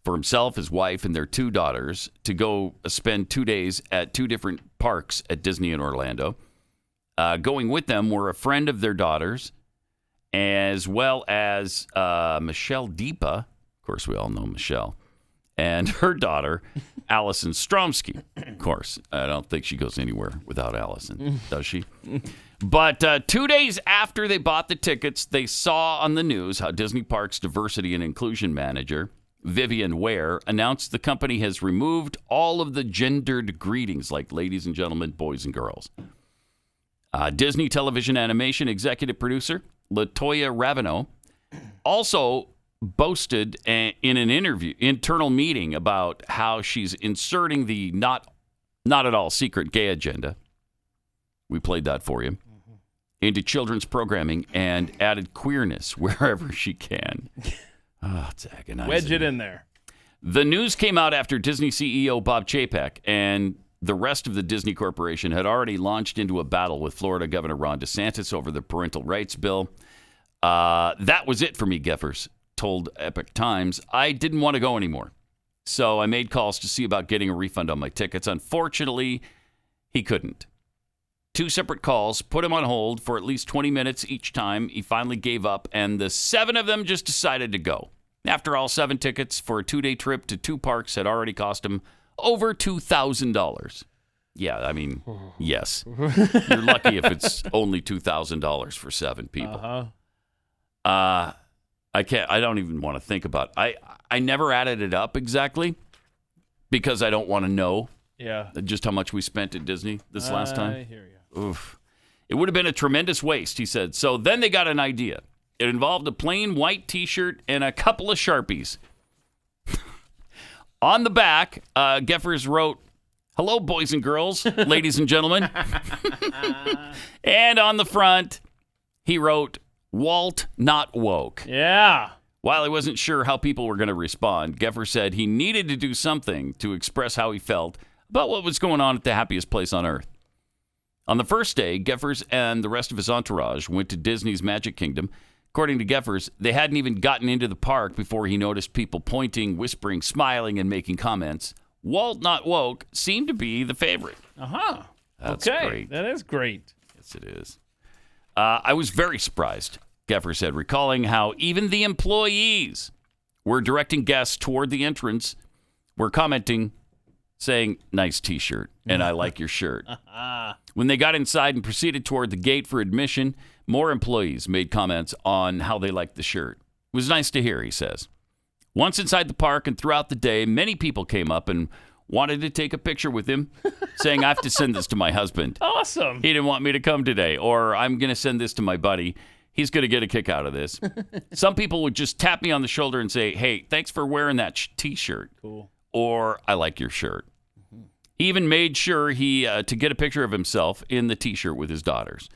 for himself, his wife, and their 2 daughters to go spend 2 days at 2 different parks at Disney in Orlando. Going with them were a friend of their daughters, as well as Michelle Deepa. Of course, we all know Michelle. And her daughter, Allison Stromsky. Of course, I don't think she goes anywhere without Allison, does she? But 2 days after they bought the tickets, they saw on the news how Disney Parks diversity and inclusion manager, Vivian Ware, announced the company has removed all of the gendered greetings like ladies and gentlemen, boys and girls. Disney television animation executive producer, LaToya Raveneau, also boasted in an internal meeting about how she's inserting the not at all secret gay agenda. We played that for you. Into children's programming and added queerness wherever she can. Oh, it's agonizing. Wedge it in there. The news came out after Disney CEO Bob Chapek and the rest of the Disney Corporation had already launched into a battle with Florida Governor Ron DeSantis over the parental rights bill. That was it for me, Geffers told Epoch Times. I didn't want to go anymore. So I made calls to see about getting a refund on my tickets. Unfortunately, he couldn't. 2 separate calls put him on hold for at least 20 minutes each time. He finally gave up, and the 7 of them just decided to go. After all, 7 tickets for a 2-day trip to 2 parks had already cost him over $2,000. Yeah, I mean, yes. You're lucky if it's only $2,000 for 7 people. I don't even want to think about it. I never added it up exactly because I don't want to know just how much we spent at Disney this last time. I hear you. Oof. It would have been a tremendous waste, he said. So then they got an idea. It involved a plain white T-shirt and a couple of Sharpies. On the back, Geffers wrote, "Hello, boys and girls, ladies and gentlemen." And on the front, he wrote, "Walt not woke." Yeah. While he wasn't sure how people were going to respond, Geffers said he needed to do something to express how he felt about what was going on at the happiest place on earth. On the first day, Geffers and the rest of his entourage went to Disney's Magic Kingdom. According to Geffers, they hadn't even gotten into the park before he noticed people pointing, whispering, smiling, and making comments. Walt Not Woke seemed to be the favorite. That's okay. great. That is great. Yes, it is. I was very surprised, Geffers said, recalling how even the employees were directing guests toward the entrance, were commenting, saying, "Nice T-shirt," and "I like your shirt." When they got inside and proceeded toward the gate for admission, more employees made comments on how they liked the shirt. It was nice to hear, he says. Once inside the park and throughout the day, many people came up and wanted to take a picture with him, saying, "I have to send this to my husband. Awesome. He didn't want me to come today," or "I'm going to send this to my buddy. He's going to get a kick out of this." Some people would just tap me on the shoulder and say, "Hey, thanks for wearing that T-shirt." Cool. Or "I like your shirt." He even made sure to get a picture of himself in the T-shirt with his daughters.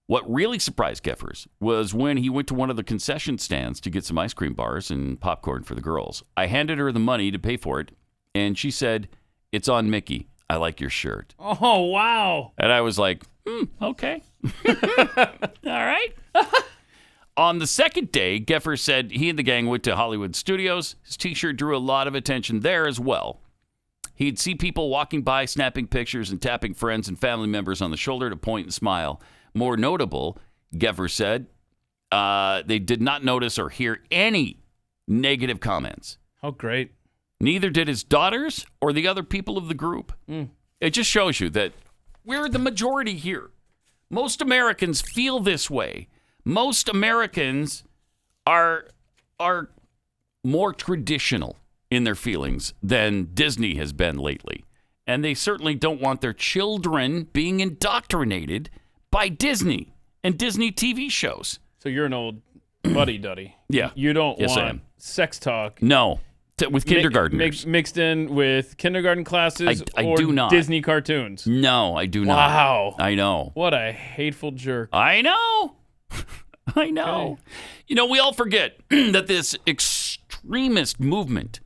What really surprised Geffers was when he went to one of the concession stands to get some ice cream bars and popcorn for the girls. I handed her the money to pay for it, and she said, "It's on Mickey. I like your shirt." Oh, wow. And I was like, okay. All right. On the second day, Geffers said he and the gang went to Hollywood Studios. His T-shirt drew a lot of attention there as well. He'd see people walking by, snapping pictures and tapping friends and family members on the shoulder to point and smile. More notable, Geffers said, they did not notice or hear any negative comments. How great. Neither did his daughters or the other people of the group. It just shows you that we're the majority here. Most Americans feel this way. Most Americans are more traditional in their feelings than Disney has been lately. And they certainly don't want their children being indoctrinated by Disney and Disney TV shows. So you're an old buddy-duddy. Yeah. You don't Yes, I want am. sex talk. No. With kindergartners. Mixed in with kindergarten classes I or do not. Disney cartoons. No, I do not. Wow. I know. What a hateful jerk. I know. I know. Okay. You know, we all forget that this extremist movement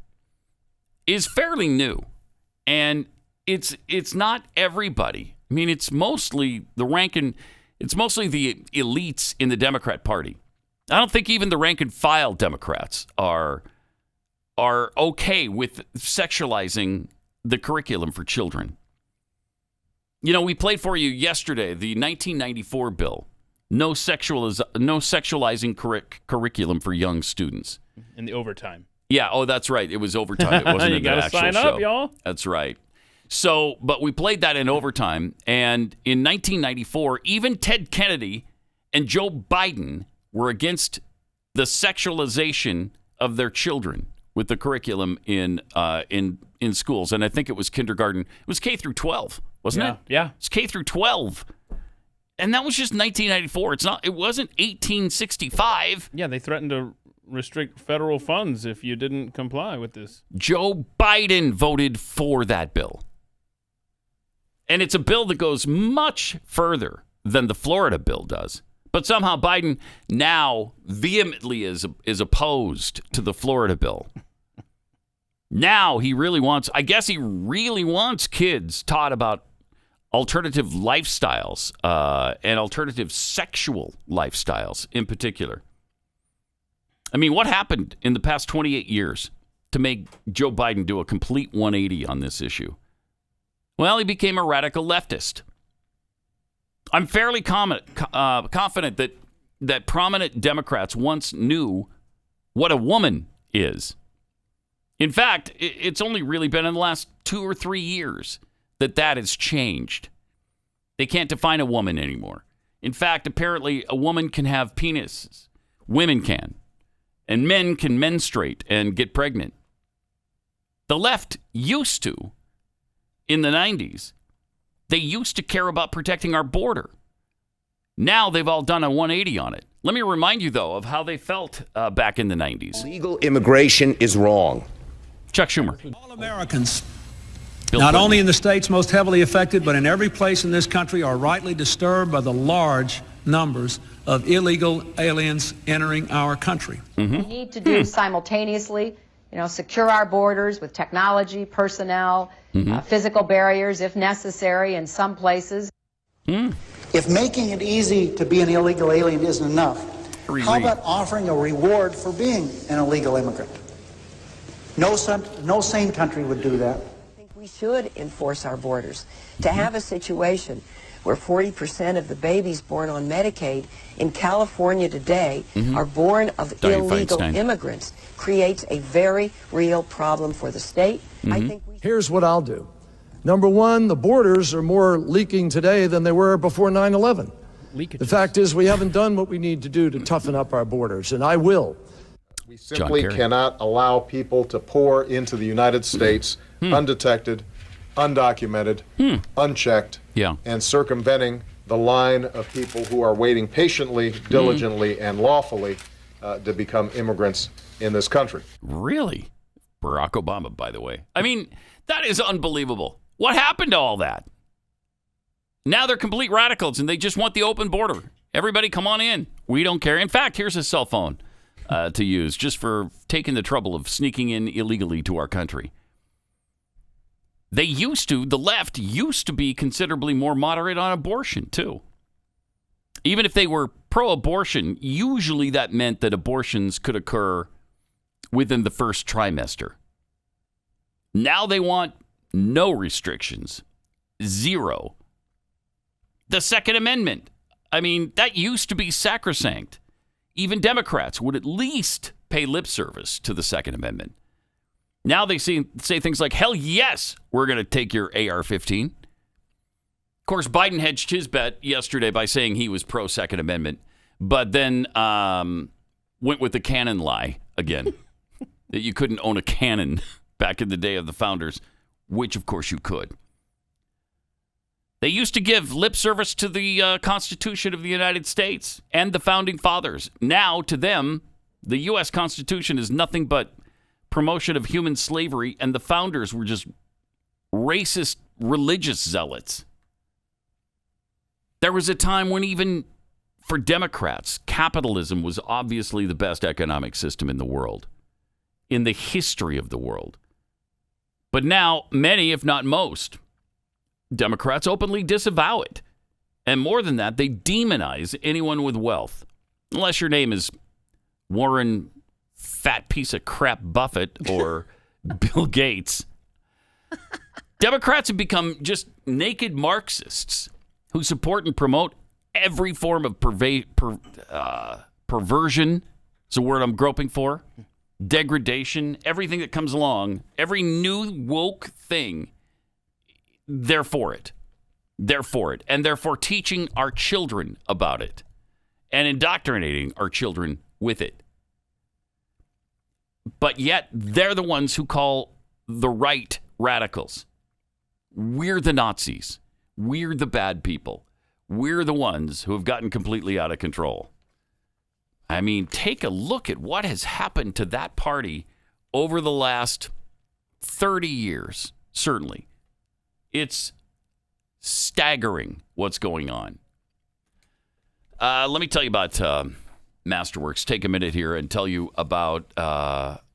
is fairly new. And it's not everybody. I mean, it's mostly the elites in the Democrat Party. I don't think even the rank and file Democrats are are okay with sexualizing the curriculum for children. You know, we played for you yesterday the 1994 bill, no sexualizing curriculum for young students. In the overtime. Yeah, oh, that's right. It was overtime. It wasn't you in the gotta actual sign show. up, y'all. That's right. So, but we played that in overtime, and in 1994, even Ted Kennedy and Joe Biden were against the sexualization of their children with the curriculum in schools, and I think it was kindergarten. It was K through 12, wasn't it? Yeah. It's K through 12, and that was just 1994. It wasn't 1865. Yeah, they threatened to restrict federal funds if you didn't comply with this. Joe Biden voted for that bill. And it's a bill that goes much further than the Florida bill does. But somehow Biden now vehemently is opposed to the Florida bill. Now he really wants kids taught about alternative lifestyles and alternative sexual lifestyles in particular. I mean, what happened in the past 28 years to make Joe Biden do a complete 180 on this issue? Well, he became a radical leftist. I'm fairly confident that prominent Democrats once knew what a woman is. In fact, it's only really been in the last 2 or 3 years that has changed. They can't define a woman anymore. In fact, apparently a woman can have penises. Women can. And men can menstruate and get pregnant. The left used to, in the 90s, they used to care about protecting our border. Now they've all done a 180 on it. Let me remind you, though, of how they felt back in the 90s. Legal immigration is wrong. Chuck Schumer. All Americans, not only in the states most heavily affected, but in every place in this country, are rightly disturbed by the large numbers of illegal aliens entering our country. We need to do simultaneously, secure our borders with technology, personnel, physical barriers if necessary in some places. If making it easy to be an illegal alien isn't enough, how about offering a reward for being an illegal immigrant? No sane country would do that. I think we should enforce our borders. To have a situation where 40% of the babies born on Medicaid in California today are born of illegal immigrants creates a very real problem for the state. I think Here's what I'll do. Number one, the borders are more leaking today than they were before 9/11. The fact is we haven't done what we need to do to toughen up our borders, and I will. We simply cannot allow people to pour into the United States undetected, undocumented, unchecked, and circumventing the line of people who are waiting patiently, diligently, and lawfully to become immigrants in this country. Really? Barack Obama, by the way. I mean, that is unbelievable. What happened to all that? Now they're complete radicals and they just want the open border. Everybody come on in. We don't care. In fact, here's a cell phone to use just for taking the trouble of sneaking in illegally to our country. The left used to be considerably more moderate on abortion, too. Even if they were pro-abortion, usually that meant that abortions could occur within the first trimester. Now they want no restrictions. Zero. The Second Amendment. I mean, that used to be sacrosanct. Even Democrats would at least pay lip service to the Second Amendment. Now they say things like, hell yes, we're going to take your AR-15. Of course, Biden hedged his bet yesterday by saying he was pro-Second Amendment, but then went with the cannon lie again, that you couldn't own a cannon back in the day of the founders, which, of course, you could. They used to give lip service to the Constitution of the United States and the Founding Fathers. Now, to them, the U.S. Constitution is nothing but promotion of human slavery, and the founders were just racist religious zealots. There was a time when even for Democrats, capitalism was obviously the best economic system in the world, in the history of the world. But now, many, if not most, Democrats openly disavow it. And more than that, they demonize anyone with wealth. Unless your name is Warren fat piece of crap Buffett or Bill Gates. Democrats have become just naked Marxists who support and promote every form of perversion. It's a word I'm groping for. Degradation, everything that comes along, every new woke thing, they're for it. They're for it. And they're for teaching our children about it and indoctrinating our children with it. But yet, they're the ones who call the right radicals. We're the Nazis. We're the bad people. We're the ones who have gotten completely out of control. I mean, take a look at what has happened to that party over the last 30 years, certainly. It's staggering what's going on. Let me tell you about Masterworks. Take a minute here and tell you about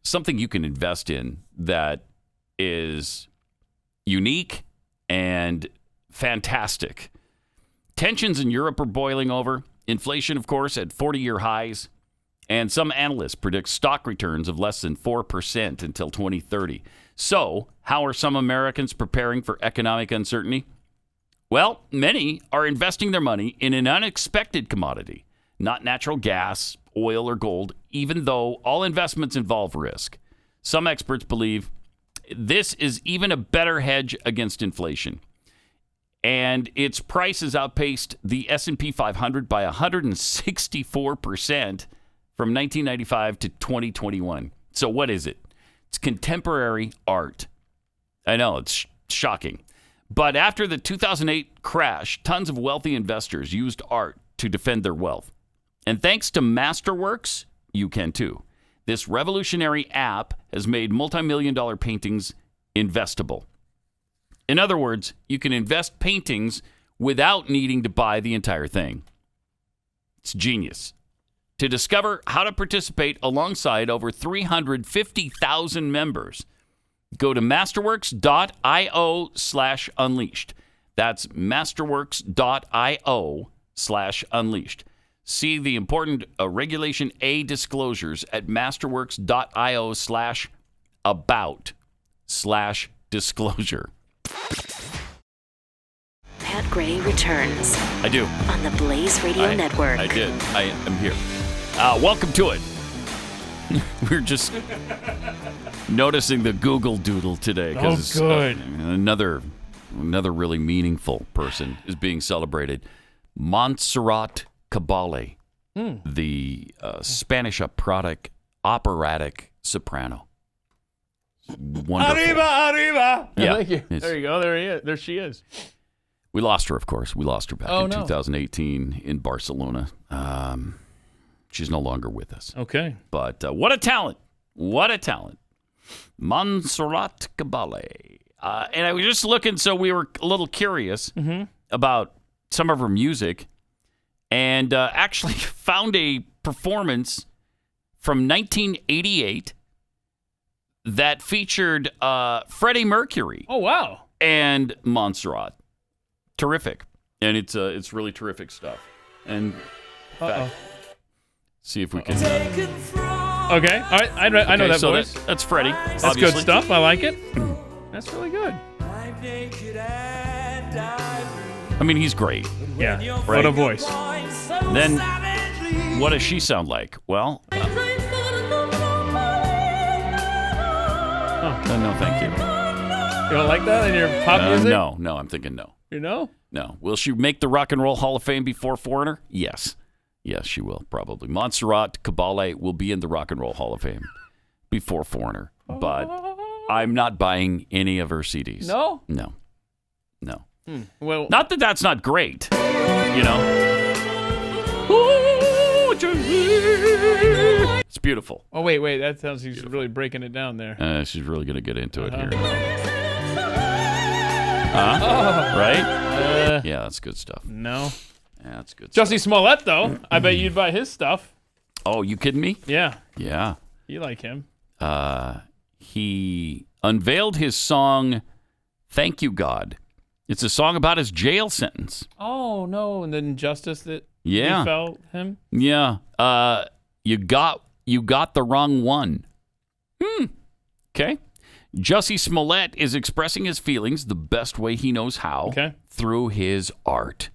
something you can invest in that is unique and fantastic. Tensions in Europe are boiling over. Inflation, of course, at 40-year highs. And some analysts predict stock returns of less than 4% until 2030. So, how are some Americans preparing for economic uncertainty? Well, many are investing their money in an unexpected commodity, not natural gas, oil, or gold, even though all investments involve risk. Some experts believe this is even a better hedge against inflation. And its price has outpaced the S&P 500 by 164% from 1995 to 2021. So what is it? It's contemporary art. I know, it's shocking. But after the 2008 crash, tons of wealthy investors used art to defend their wealth. And thanks to Masterworks, you can too. This revolutionary app has made multi-million-dollar paintings investable. In other words, you can invest paintings without needing to buy the entire thing. It's genius. To discover how to participate alongside over 350,000 members, go to masterworks.io/unleashed. That's masterworks.io/unleashed. See the important Regulation A disclosures at masterworks.io/about/disclosure. Pat Gray returns. I do. On the Blaze Radio Network. I did. I am here. Welcome to it. We're just noticing the Google Doodle today because another really meaningful person is being celebrated. Montserrat Caballé, the Spanish operatic soprano. Wonderful. Arriba! Yeah, thank you. There you go. There he is. There she is. We lost her, of course. We lost her back in 2018 in Barcelona. She's no longer with us. Okay. But what a talent. What a talent. Montserrat Caballé. And I was just looking, so we were a little curious about some of her music and actually found a performance from 1988 that featured Freddie Mercury. Oh, wow. And Montserrat. Terrific. And it's really terrific stuff. And in fact, see if we can... Okay. All right. I know that voice. That's Freddie. That's obviously. good stuff. I like it. That's really good. I mean, he's great. Yeah. Right? What a voice. Then, what does she sound like? Well... no, thank you. You don't like that in your pop music? No, I'm thinking no. You know? No. Will she make the Rock and Roll Hall of Fame before Foreigner? Yes. Yes, she will, probably. Montserrat Caballé will be in the Rock and Roll Hall of Fame before Foreigner. But I'm not buying any of her CDs. No? No. Well, not that that's not great, you know. It's beautiful. Oh, wait. That sounds like she's really breaking it down there. She's really going to get into it here. Oh. Right? Yeah, that's good stuff. No. Yeah, that's good stuff. Jussie Smollett, though. I bet you'd buy his stuff. Oh, you kidding me? Yeah. Yeah. You like him. He unveiled his song, Thank You, God. It's a song about his jail sentence. Oh, no. And the injustice that Yeah. he felt him? Yeah. You got you got the wrong one. Okay. Jussie Smollett is expressing his feelings the best way he knows how, through his art.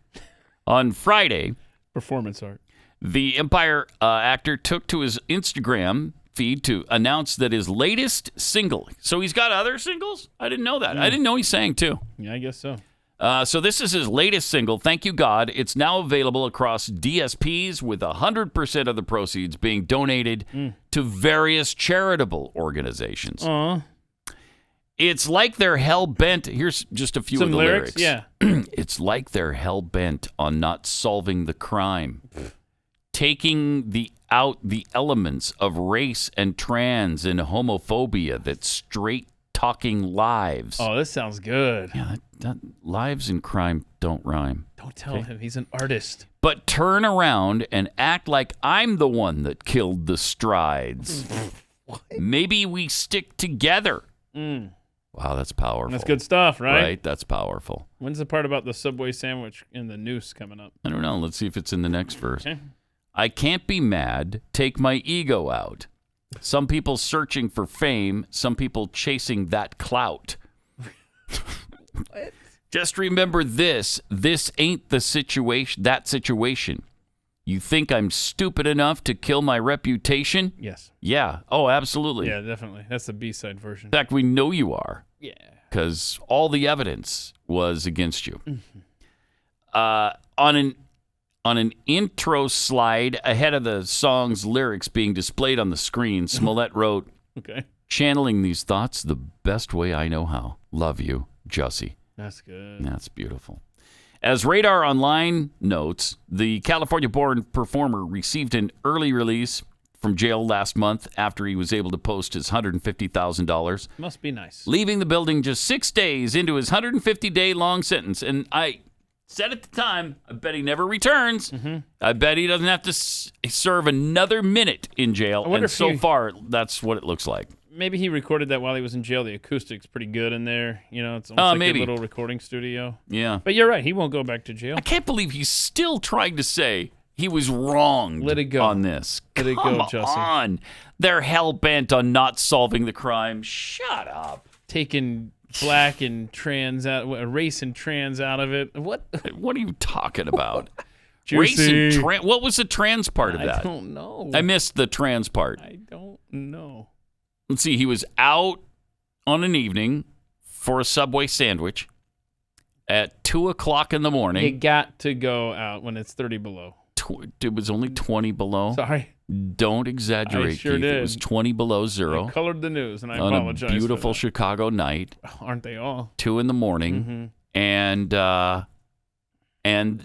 On Friday, performance art, the Empire actor took to his Instagram feed to announce that his latest single. So he's got other singles? I didn't know that. I didn't know he sang too. Yeah, I guess so. So this is his latest single, Thank You God. It's now available across DSPs with 100% of the proceeds being donated to various charitable organizations. It's like they're hell-bent. Here's just a few of the lyrics. Yeah. It's like they're hell-bent on not solving the crime. Taking out the elements of race and trans and homophobia that straight-talking lives. Oh, this sounds good. Yeah, lives and crime don't rhyme. Don't tell him. He's an artist. But turn around and act like I'm the one that killed the strides. Maybe we stick together. Wow, that's powerful. That's good stuff, right? Right, that's powerful. When's the part about the Subway sandwich and the noose coming up? I don't know. Let's see if it's in the next verse. Okay. I can't be mad. Take my ego out. Some people searching for fame. Some people chasing that clout. What? Just remember this. This ain't the situation. That situation. You think I'm stupid enough to kill my reputation? Yes. Yeah. Oh, absolutely. Yeah, definitely. That's the B-side version. In fact, we know you are. Yeah. Because all the evidence was against you. On an intro slide ahead of the song's lyrics being displayed on the screen, Smollett wrote, channeling these thoughts the best way I know how. Love you, Jussie. That's good. That's beautiful. As Radar Online notes, the California-born performer received an early release from jail last month after he was able to post his $150,000. Must be nice. Leaving the building just 6 days into his 150-day-long sentence. And I said at the time, I bet he never returns. I bet he doesn't have to serve another minute in jail. And so far, that's what it looks like. Maybe he recorded that while he was in jail. The acoustic's pretty good in there. You know, it's almost like a little recording studio. Yeah. But you're right. He won't go back to jail. I can't believe he's still trying to say he was wrong on this. Let it go, Jussie. Come on. They're hell-bent on not solving the crime. Shut up. Taking black and trans out, race and trans out of it. What are you talking about? Juicy. Race and trans. What was the trans part of that? I don't know. I missed the trans part. I don't know. Let's see. He was out on an evening for a Subway sandwich at 2:00 in the morning. You got to go out when it's 30 below. It was only 20 below. Sorry. Don't exaggerate, I sure Keith. did. It was 20 below zero. I colored the news, and I on apologize. A beautiful Chicago night. Aren't they all? 2 in the morning. And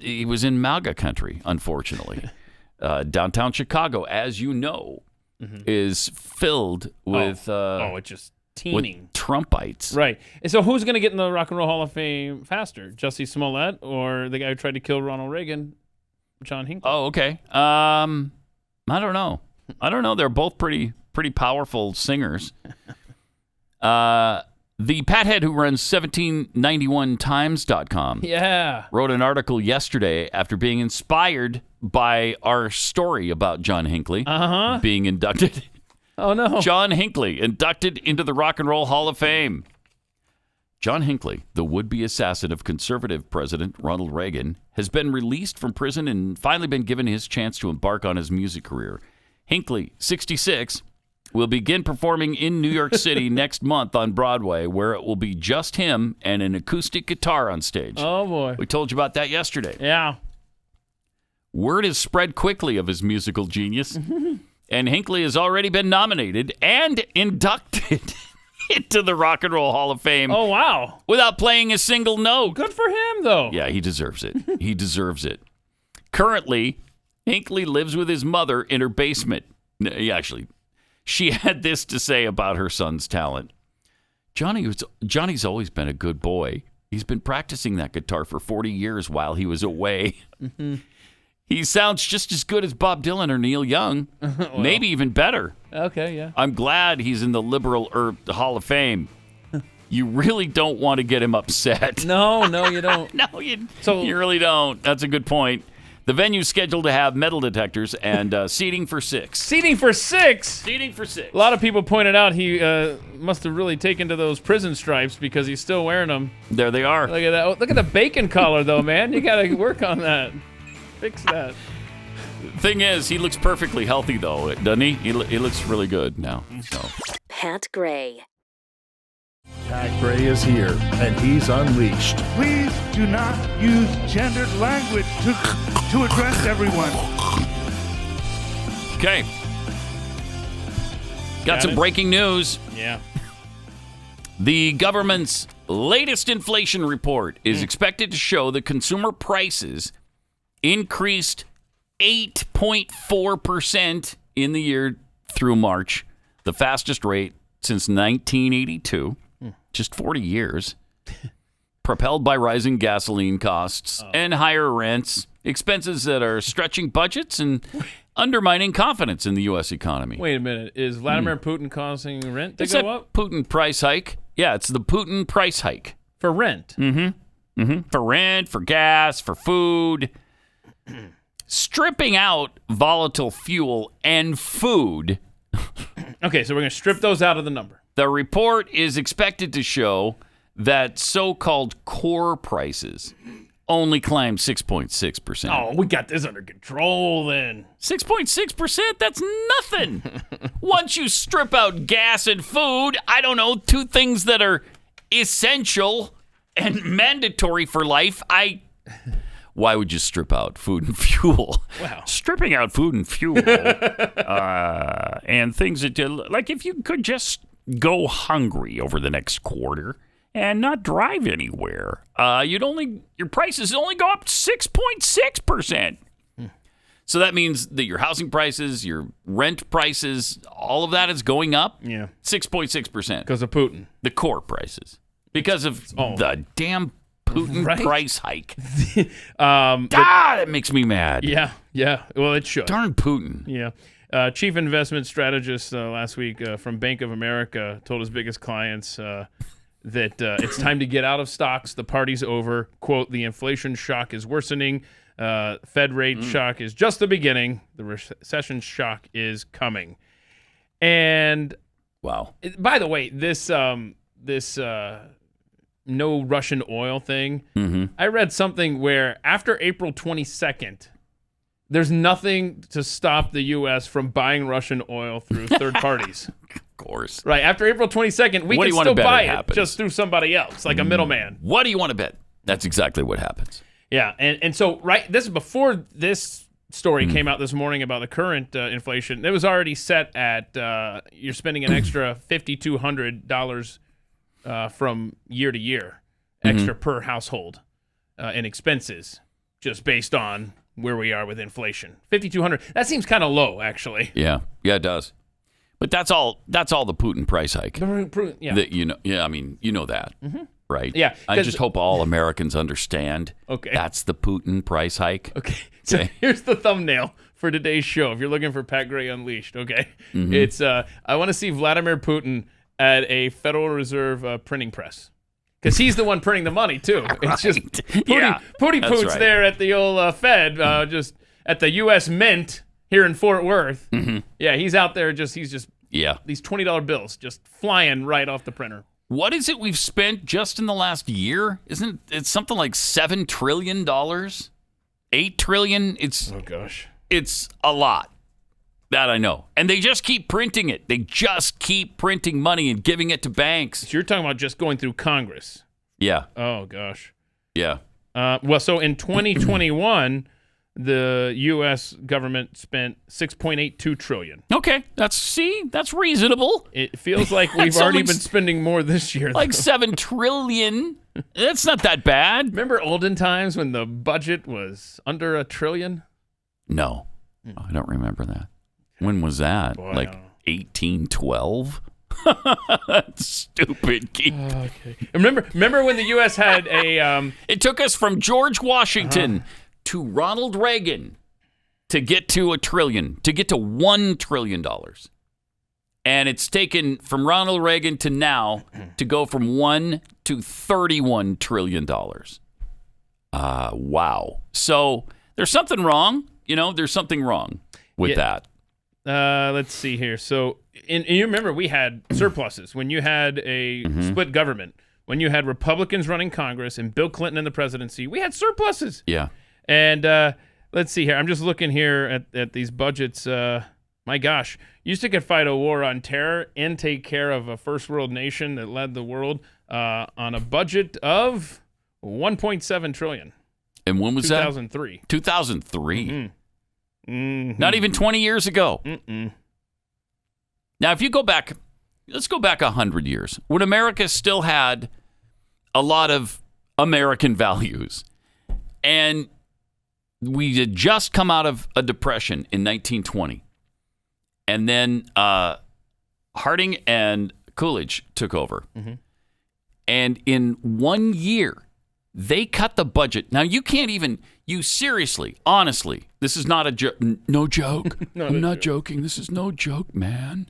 he was in MAGA country, unfortunately. Downtown Chicago, as you know, is filled with it's just teeming with Trumpites. Right. And so who's going to get in the Rock and Roll Hall of Fame faster? Jussie Smollett or the guy who tried to kill Ronald Reagan, John Hinckley? Oh, okay. I don't know. They're both pretty powerful singers. The Pathead who runs 1791times.com wrote an article yesterday after being inspired by our story about John Hinckley being inducted. Oh, no. John Hinckley inducted into the Rock and Roll Hall of Fame. John Hinckley, the would-be assassin of conservative President Ronald Reagan, has been released from prison and finally been given his chance to embark on his music career. Hinckley, 66, will begin performing in New York City next month on Broadway, where it will be just him and an acoustic guitar on stage. Oh, boy. We told you about that yesterday. Yeah. Word has spread quickly of his musical genius, and Hinckley has already been nominated and inducted into the Rock and Roll Hall of Fame. Oh, wow. Without playing a single note. Good for him, though. Yeah, he deserves it. He deserves it. Currently, Hinckley lives with his mother in her basement. She had this to say about her son's talent. Johnny's always been a good boy. He's been practicing that guitar for 40 years while he was away. He sounds just as good as Bob Dylan or Neil Young. Well, maybe even better. Okay, yeah. I'm glad he's in the Hall of Fame. You really don't want to get him upset. No, you don't. No, you really don't. That's a good point. The venue's scheduled to have metal detectors and seating for 6. Seating for 6? Seating for 6. A lot of people pointed out he must have really taken to those prison stripes because he's still wearing them. There they are. Look at that. Oh, look at the bacon collar, though, man. You got to work on that. Fix that. Thing is, he looks perfectly healthy, though, doesn't he? He looks really good now. So. Pat Gray. Pat Gray is here, and he's unleashed. Please do not use gendered language to address everyone. Okay. Got some breaking news. Yeah. The government's latest inflation report is expected to show that consumer prices increased 8.4% in the year through March, the fastest rate since 1982, just 40 years, propelled by rising gasoline costs and higher rents, expenses that are stretching budgets and undermining confidence in the U.S. economy. Wait a minute. Is Vladimir Putin causing rent to It's go a up? Putin price hike. Yeah, it's the Putin price hike. For rent? For rent, for gas, for food. Stripping out volatile fuel and food. Okay, so we're going to strip those out of the number. The report is expected to show that so-called core prices only climbed 6.6%. Oh, we got this under control then. 6.6%? That's nothing. Once you strip out gas and food, I don't know, two things that are essential and mandatory for life, why would you strip out food and fuel? Wow. Stripping out food and fuel and things that, like if you could just go hungry over the next quarter and not drive anywhere, your prices only go up 6.6%. So that means that your housing prices, your rent prices, all of that is going up. Yeah. 6.6%. Because of Putin. The core prices. Because of the damn Putin price hike. That makes me mad. Yeah. Well, it should. Darn Putin. Yeah. Chief investment strategist last week from Bank of America told his biggest clients that it's time to get out of stocks. The party's over. Quote, the inflation shock is worsening. Fed rate shock is just the beginning. The recession shock is coming. And wow. By the way, this no Russian oil thing, I read something where after April 22nd, there's nothing to stop the U.S. from buying Russian oil through third parties. Of course. Right. After April 22nd, we can still buy it just through somebody else, like a middleman. What do you want to bet? That's exactly what happens. Yeah. And so, this is before this story came out this morning about the current inflation. It was already set at you're spending an extra $5,200 from year to year, extra per household in expenses, just based on where we are with inflation. $5,200. That seems kind of low, actually. Yeah, it does. But that's all the Putin price hike. Yeah. That you know that, right? Yeah. I just hope all Americans understand. Okay. That's the Putin price hike. Okay. So here's the thumbnail for today's show. If you're looking for Pat Gray Unleashed, okay, it's I want to see Vladimir Putin at a Federal Reserve printing press. Because he's the one printing the money, too. It's just Pooty Poots there at the old Fed, just at the U.S. Mint here in Fort Worth. Yeah, he's out there these $20 bills just flying right off the printer. What is it we've spent just in the last year? Isn't it something like $7 trillion? $8 trillion? Oh, gosh. It's a lot. That I know. And they just keep printing it. They just keep printing money and giving it to banks. So you're talking about just going through Congress. Yeah. Oh, gosh. Yeah. So in 2021, the U.S. government spent $6.82 trillion. Okay. That's reasonable. It feels like we've already been spending more this year. Like $7 trillion. That's not that bad. Remember olden times when the budget was under $1 trillion? No. I don't remember that. When was that? Boy, like 1812? Stupid geek. Okay. Remember when the U.S. had a... It took us from George Washington to Ronald Reagan to get to $1 trillion, to get to $1 trillion. And it's taken from Ronald Reagan to now to go from $1 to $31 trillion. Wow. So There's something wrong. There's something wrong with that. Let's see here. So, and you remember we had surpluses when you had a split government, when you had Republicans running Congress and Bill Clinton in the presidency. We had surpluses. Yeah. And let's see here. I'm just looking here at these budgets. My gosh, you could fight a war on terror and take care of a first world nation that led the world on a budget of $1.7 trillion. And when was 2003. that? 2003. Not even 20 years ago. Now, if you go back, let's go back 100 years, when America still had a lot of American values, and we had just come out of a depression in 1920, and then Harding and Coolidge took over, and in 1 year, they cut the budget. Now, you can't even, seriously, honestly, this is not a joke. No joke. I'm not joking. This is no joke, man.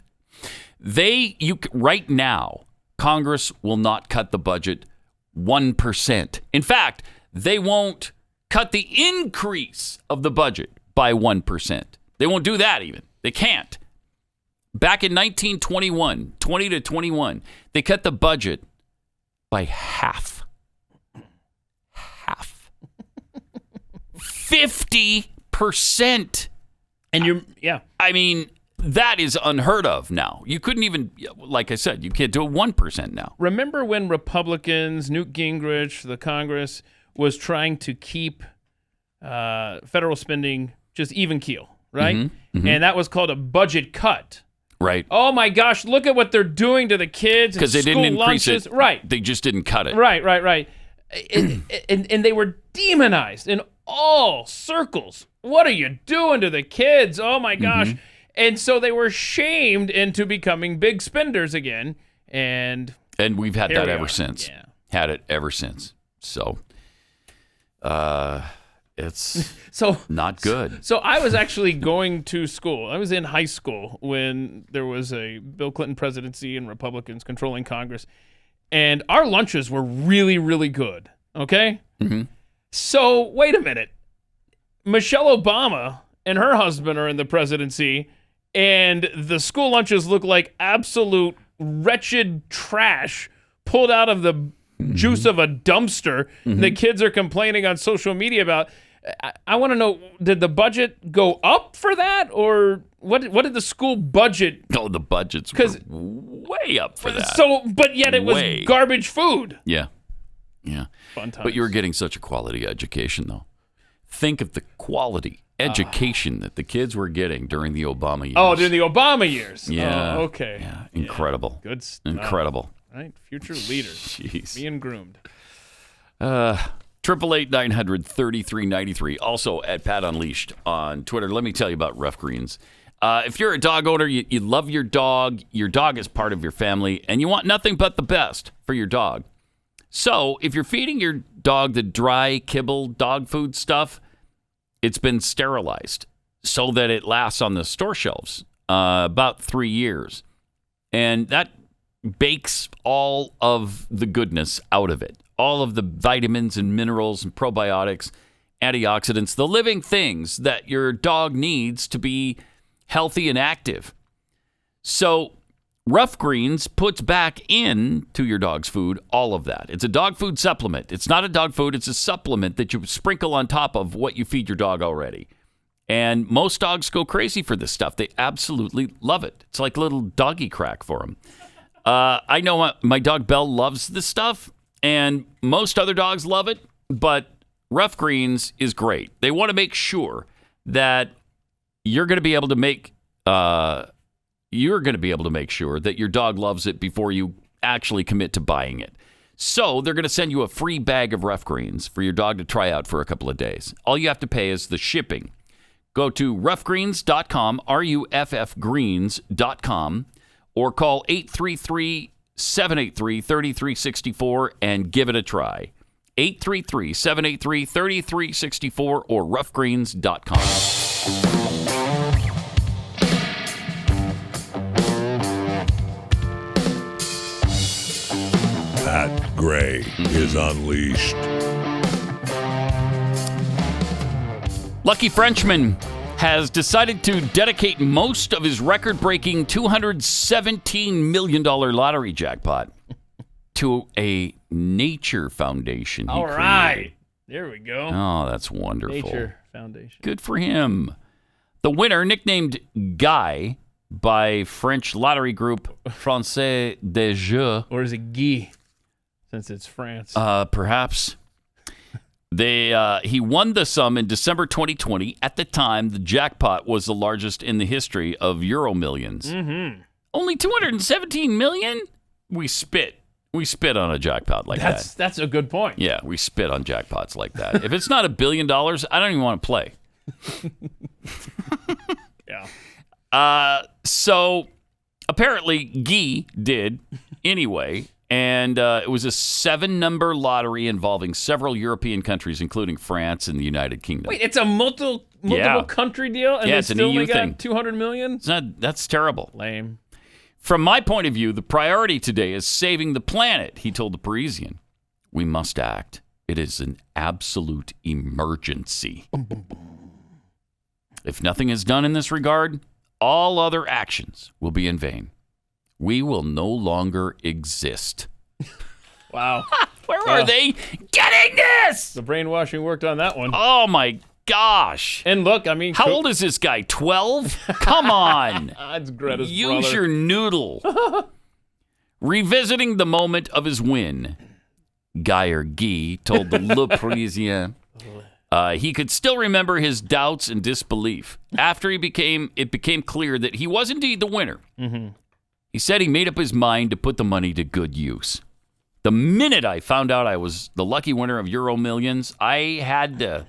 Right now, Congress will not cut the budget 1%. In fact, they won't cut the increase of the budget by 1%. They won't do that even. They can't. Back in 1921, 20 to 21, they cut the budget by half. 50%. And I mean, that is unheard of now. You couldn't even, like I said, you can't do it 1% now. Remember when Republicans, Newt Gingrich, the Congress, was trying to keep federal spending just even keel, right? And that was called a budget cut. Right. Oh my gosh, look at what they're doing to the kids. Because they didn't increase lunches. it. Right. They just didn't cut it. Right. And they were demonized in all circles. What are you doing to the kids? Oh my gosh. And so they were shamed into becoming big spenders again. And we've had that ever since. Yeah. Had it ever since. So it's not good. So I was actually going to school. I was in high school when there was a Bill Clinton presidency and Republicans controlling Congress. And our lunches were really, really good. Okay? So wait a minute. Michelle Obama and her husband are in the presidency, and the school lunches look like absolute wretched trash pulled out of the juice of a dumpster. The kids are complaining on social media about. I want to know, did the budget go up for that, or what did the school budget? Oh, the budgets were way up for that. So, but yet it was garbage food. Yeah. Fun times. But you were getting such a quality education, though. Think of the quality education that the kids were getting during the Obama years. Oh, during the Obama years. Yeah. Oh, okay. Yeah. Incredible. Good stuff. Incredible. Right. Future leaders. Jeez. Being groomed. 888-900-3393. Also at Pat Unleashed on Twitter. Let me tell you about Rough Greens. If you're a dog owner, you love your dog is part of your family, and you want nothing but the best for your dog. So if you're feeding your dog the dry kibble dog food stuff, it's been sterilized so that it lasts on the store shelves about 3 years. And that bakes all of the goodness out of it. All of the vitamins and minerals and probiotics, antioxidants, the living things that your dog needs to be healthy and active. So Rough Greens puts back into your dog's food all of that. It's a dog food supplement. It's not a dog food. It's a supplement that you sprinkle on top of what you feed your dog already. And most dogs go crazy for this stuff. They absolutely love it. It's like a little doggy crack for them. I know my dog Belle loves this stuff, and most other dogs love it, but Rough Greens is great. They want to make sure that you're going to be able to make sure that your dog loves it before you actually commit to buying it. So they're going to send you a free bag of Rough Greens for your dog to try out for a couple of days. All you have to pay is the shipping. Go to roughgreens.com, ruffgreens.com, or call 833-783-3364 and give it a try. 833-783-3364 or roughgreens.com. Pat Gray is Unleashed. Lucky Frenchman has decided to dedicate most of his record-breaking $217 million lottery jackpot to a nature foundation. All right. There we go. Oh, that's wonderful. Nature Foundation. Good for him. The winner, nicknamed Guy by French lottery group Français des Jeux. Or is it Guy, since it's France? Perhaps. He won the sum in December 2020. At the time, the jackpot was the largest in the history of Euro Millions. Mm-hmm. Only 217 million? We spit on a jackpot like that. That's a good point. Yeah, we spit on jackpots like that. If it's not $1 billion, I don't even want to play. Yeah. So apparently Guy did anyway, and it was a 7-number lottery involving several European countries, including France and the United Kingdom. Wait, it's a multiple country deal, and they it's an still EU only thing. got 200 million? That's terrible. Lame. From my point of view, the priority today is saving the planet, he told the Parisian. We must act. It is an absolute emergency. If nothing is done in this regard, all other actions will be in vain. We will no longer exist. Wow. Where are they getting this? The brainwashing worked on that one. Oh, my gosh. And look, I mean... How old is this guy? 12? Come on. That's Greta's Use brother. your noodle. Revisiting the moment of his win, Guy told the Le Parisien he could still remember his doubts and disbelief. After it became clear that he was indeed the winner, he said he made up his mind to put the money to good use. The minute I found out I was the lucky winner of Euro Millions, I had the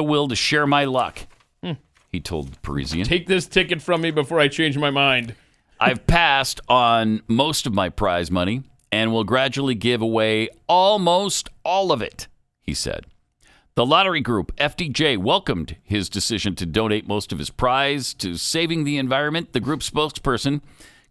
will to share my luck, he told the Parisian. Take this ticket from me before I change my mind. I've passed on most of my prize money and will gradually give away almost all of it, he said. The lottery group, FDJ, welcomed his decision to donate most of his prize to saving the environment. The group spokesperson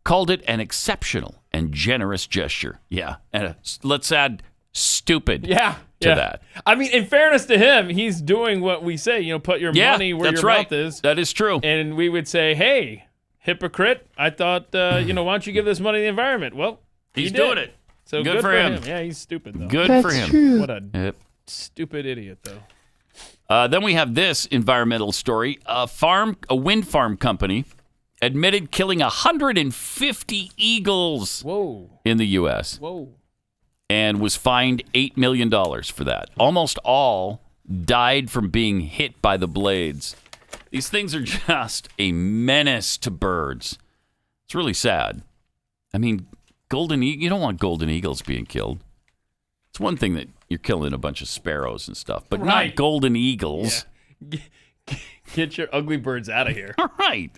called it an exceptional and generous gesture. Yeah, and let's add stupid to that. I mean, in fairness to him, he's doing what we say, put your money where your mouth is. That is true. And we would say, hey, hypocrite, I thought, why don't you give this money to the environment? Well, he's doing it. So good for him. Yeah, he's stupid, though. Good for him. True. What a stupid idiot, though. Then we have this environmental story. A wind farm company admitted killing 150 eagles in the U.S. Whoa. And was fined $8 million for that. Almost all died from being hit by the blades. These things are just a menace to birds. It's really sad. I mean, you don't want golden eagles being killed. It's one thing that you're killing a bunch of sparrows and stuff, but not golden eagles. Yeah. Get your ugly birds out of here. All right.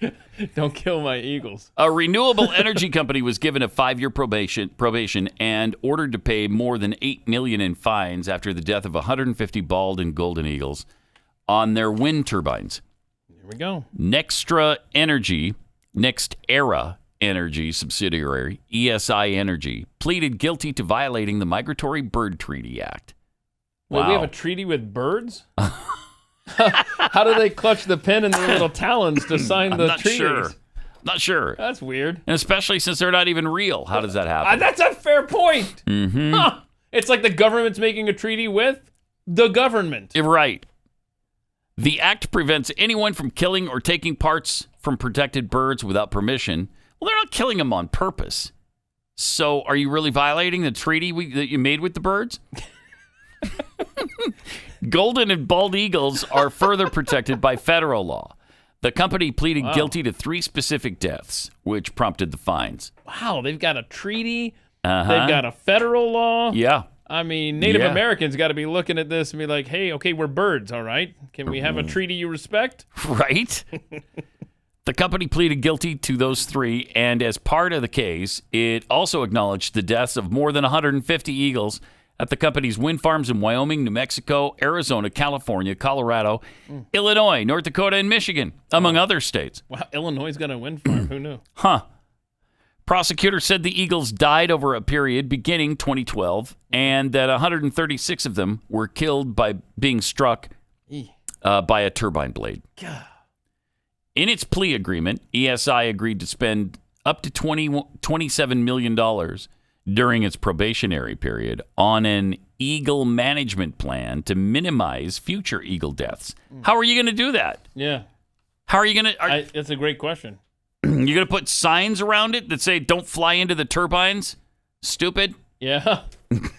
Don't kill my eagles. A renewable energy company was given a 5-year probation and ordered to pay more than $8 million in fines after the death of 150 bald and golden eagles on their wind turbines. Here we go. Nextera Energy subsidiary, ESI Energy, pleaded guilty to violating the Migratory Bird Treaty Act. Wait, we have a treaty with birds? How do they clutch the pen in their little talons to sign the treaties? Not sure. That's weird. And especially since they're not even real. How does that happen? That's a fair point. Mm-hmm. Huh. It's like the government's making a treaty with the government. Right. The act prevents anyone from killing or taking parts from protected birds without permission. Well, they're not killing them on purpose. So are you really violating the treaty that you made with the birds? Golden and bald eagles are further protected by federal law. The company pleaded guilty to 3 specific deaths, which prompted the fines. Wow, they've got a treaty. They've got a federal law. Yeah. I mean, Native Americans got to be looking at this and be like, hey, okay, we're birds, all right? Can we have a treaty you respect? Right. The company pleaded guilty to those 3, and as part of the case, it also acknowledged the deaths of more than 150 eagles at the company's wind farms in Wyoming, New Mexico, Arizona, California, Colorado, Illinois, North Dakota, and Michigan, among other states. Wow, Illinois got a wind farm. Who knew? Prosecutors said the eagles died over a period beginning 2012 and that 136 of them were killed by being struck by a turbine blade. In its plea agreement, ESI agreed to spend up to $27 million during its probationary period on an eagle management plan to minimize future eagle deaths. How are you going to do that? Yeah. How are you going to... That's a great question. You're going to put signs around it that say, don't fly into the turbines? Stupid. Yeah.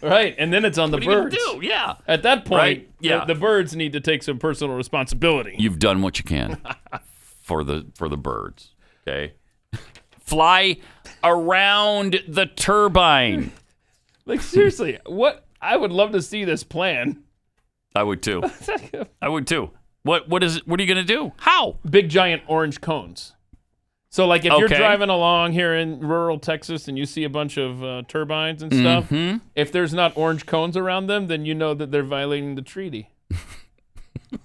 Right. And then it's on the What are you birds. gonna do? Yeah. At that point, Right? Yeah. the birds need to take some personal responsibility. You've done what you can for the birds. Okay. Fly around the turbine. Like, seriously, what? I would love to see this plan. I would too. I would too. What is it? What are you going to do? How? Big giant orange cones. So, like, if you're Okay. driving along here in rural Texas and you see a bunch of turbines and stuff, if there's not orange cones around them, then you know that they're violating the treaty. I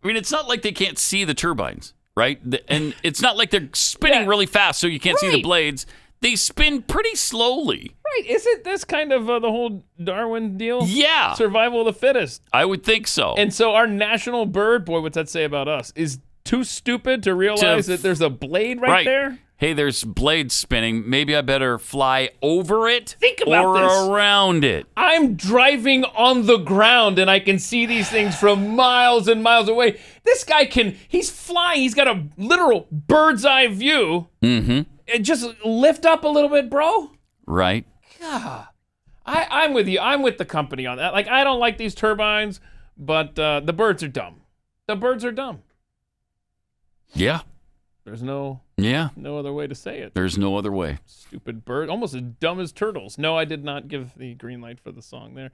mean, it's not like they can't see the turbines, right? And it's not like they're spinning really fast so you can't see the blades. They spin pretty slowly. Right. Isn't this kind of the whole Darwin deal? Yeah. Survival of the fittest. I would think so. And so our national bird, boy, what's that say about us, is too stupid to realize that there's a blade right there? Hey, there's blades spinning. Maybe I better fly over it Think about or this. around it. I'm driving on the ground and I can see these things from miles and miles away. This guy he's flying. He's got a literal bird's eye view. Mm-hmm. And just lift up a little bit, bro. Right. God. I'm with you. I'm with the company on that. Like, I don't like these turbines, but the birds are dumb. The birds are dumb. Yeah. There's no other way to say it. There's no other way. Stupid bird. Almost as dumb as turtles. No, I did not give the green light for the song there.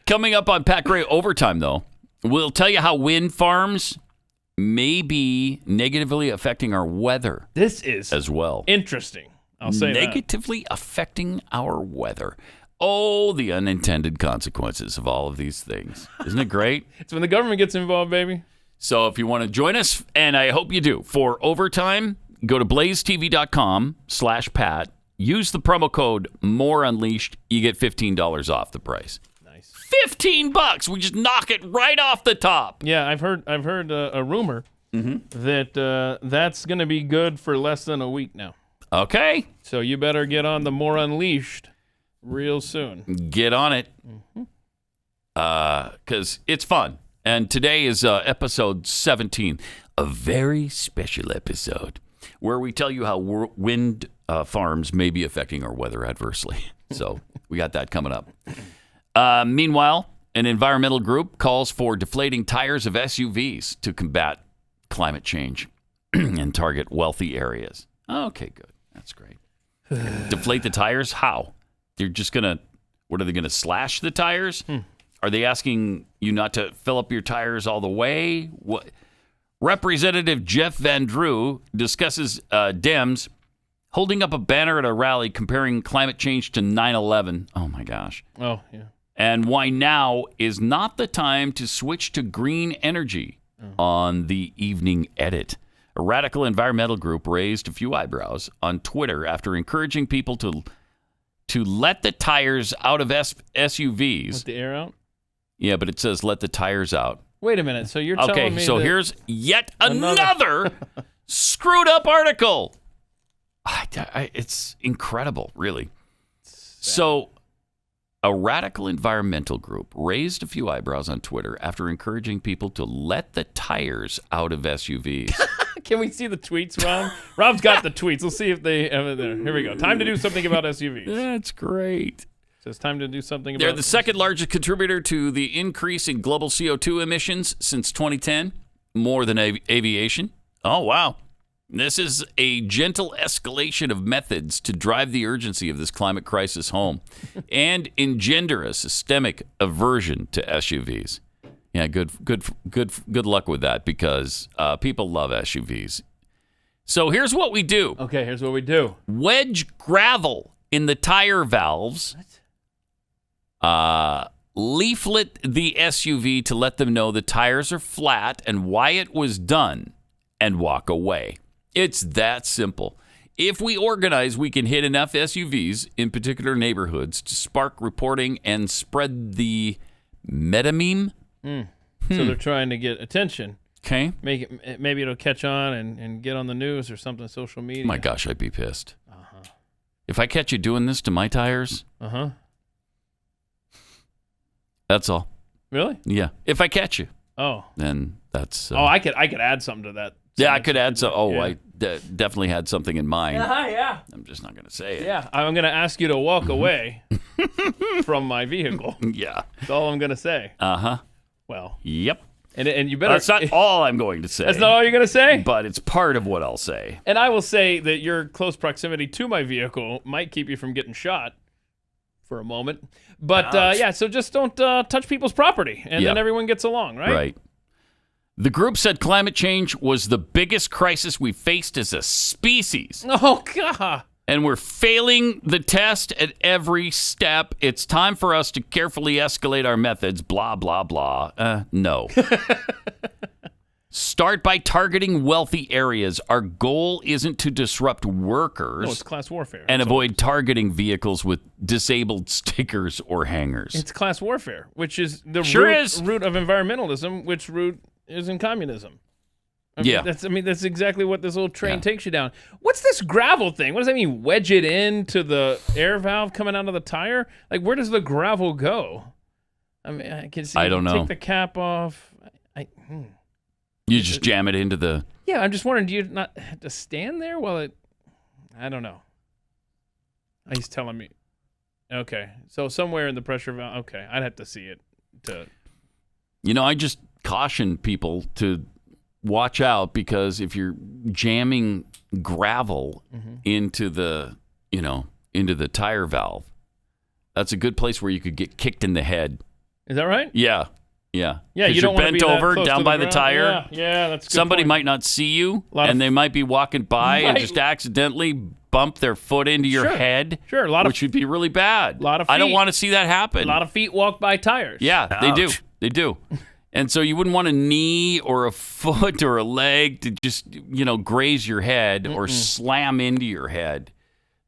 Coming up on Pat Gray Overtime, though, we'll tell you how wind farms may be negatively affecting our weather. This is as well interesting. I'll say negatively affecting our weather. Oh, the unintended consequences of all of these things. Isn't it great? It's when the government gets involved, baby. So if you want to join us, and I hope you do, for Overtime, go to blazetv.com/Pat. Use the promo code MOREUNLEASHED. You get $15 off the price. Nice. $15. We just knock it right off the top. Yeah, I've heard a rumor that that's going to be good for less than a week now. Okay. So you better get on the More Unleashed real soon. Get on it. Because it's fun. And today is episode 17, a very special episode where we tell you how wind farms may be affecting our weather adversely. So we got that coming up. Meanwhile, an environmental group calls for deflating tires of SUVs to combat climate change and target wealthy areas. Okay, good. That's great. Deflate the tires? How? They're just going to, what are they going to slash the tires? Are they asking you not to fill up your tires all the way? What? Representative Jeff Van Drew discusses Dems holding up a banner at a rally comparing climate change to 9/11. Oh, my gosh. Oh, yeah. And why now is not the time to switch to green energy on the evening edit. A radical environmental group raised a few eyebrows on Twitter after encouraging people to let the tires out of SUVs. Let the air out? Yeah, but it says let the tires out. Wait a minute. So you're telling me so here's yet another screwed up article. It's incredible, really. So a radical environmental group raised a few eyebrows on Twitter after encouraging people to let the tires out of SUVs. Can we see the tweets, Rob? Rob's got the tweets. We'll see if they have it there. Here we go. Time to do something about SUVs. That's great. So it's time to do something about They're the second largest contributor to the increase in global CO2 emissions since 2010, more than aviation. Oh, wow. This is a gentle escalation of methods to drive the urgency of this climate crisis home and engender a systemic aversion to SUVs. Yeah, good luck with that because people love SUVs. So here's what we do. Okay, here's what we do. Wedge gravel in the tire valves. Leaflet the SUV to let them know the tires are flat and why it was done, and walk away. It's that simple. If we organize, we can hit enough SUVs in particular neighborhoods to spark reporting and spread the Metameme. So they're trying to get attention. Okay. Maybe it'll catch on and get on the news or something, social media. My gosh, I'd be pissed. If I catch you doing this to my tires, that's all. Really? Yeah. If I catch you. Oh. Then that's... I could add something to that. Yeah, I could add some. I definitely had something in mind. Yeah. I'm just not going to say it. Yeah, I'm going to ask you to walk away from my vehicle. Yeah. That's all I'm going to say. Well. Yep. And you better... That's not all I'm going to say. That's not all you're going to say? But it's part of what I'll say. And I will say that your close proximity to my vehicle might keep you from getting shot for a moment. But, so just don't touch people's property, and then everyone gets along, right? Right. The group said climate change was the biggest crisis we faced as a species. Oh, God. And we're failing the test at every step. It's time for us to carefully escalate our methods, blah, blah, blah. No. Start by targeting wealthy areas. Our goal isn't to disrupt workers. No, it's class warfare. And avoid targeting vehicles with disabled stickers or hangers. It's class warfare, which is the root of environmentalism, which root is in communism. That's exactly what this little train takes you down. What's this gravel thing? What does that mean? Wedge it into the air valve coming out of the tire? Like, where does the gravel go? I mean, I can see. I don't know. Take the cap off. You just jam it into the... Yeah, I'm just wondering, do you not have to stand there while it... I don't know. He's telling me. Okay, so somewhere in the pressure valve... Okay, I'd have to see it to... I just caution people to watch out, because if you're jamming gravel into the, into the tire valve, that's a good place where you could get kicked in the head. Is that right? Yeah. Yeah. Yeah, you don't want to be bent that over close down to by the the ground. tire. Yeah, that's a good Somebody point. might not see you, and they might be walking by and just accidentally bump their foot into your head. Sure, which would be really bad. A lot of feet. I don't want to see that happen. A lot of feet walk by tires. Yeah, they do. They do. And so you wouldn't want a knee or a foot or a leg to just, graze your head or slam into your head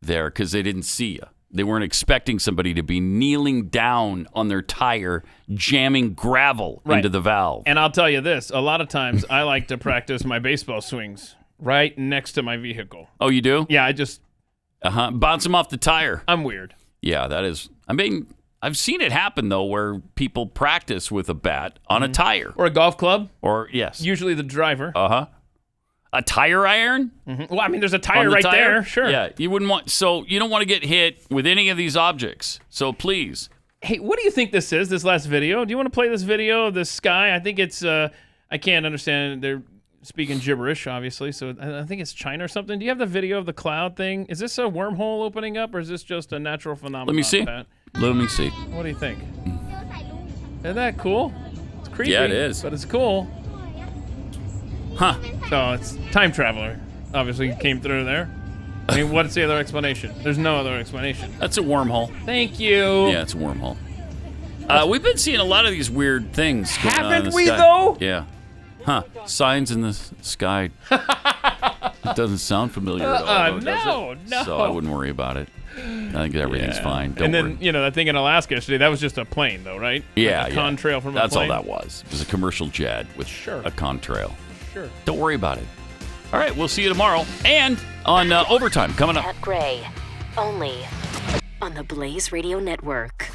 there because they didn't see you. They weren't expecting somebody to be kneeling down on their tire, jamming gravel into the valve. And I'll tell you this, a lot of times I like to practice my baseball swings right next to my vehicle. Oh, you do? Yeah, I just... bounce them off the tire. I'm weird. Yeah, that is... I've seen it happen, though, where people practice with a bat on a tire. Or a golf club. Or, yes. Usually the driver. A tire iron? Well, I mean, there's a tire right there. Sure. Yeah, you don't want to get hit with any of these objects. So please. Hey, what do you think this is, this last video? Do you want to play this video of this sky? I think it's, I can't understand. They're speaking gibberish, obviously. So I think it's China or something. Do you have the video of the cloud thing? Is this a wormhole opening up, or is this just a natural phenomenon? Let me see. Pat? Let me see. What do you think? Isn't that cool? It's creepy. Yeah, it is. But it's cool. Huh. So it's time traveler. Obviously came through there. I mean, what's the other explanation? There's no other explanation. That's a wormhole. Thank you. Yeah, it's a wormhole. We've been seeing a lot of these weird things going on in the Haven't we, sky. though? Yeah. Huh. Signs in the sky. It doesn't sound familiar at all, though, does it? No. So I wouldn't worry about it. I think everything's fine. Don't and then, worry. that thing in Alaska yesterday, that was just a plane, though, right? Yeah, like a contrail from a That's plane. all that was. It was a commercial jet with a contrail. Sure. Don't worry about it. All right, we'll see you tomorrow. And on Overtime coming up. Pat Gray, only on the Blaze Radio Network.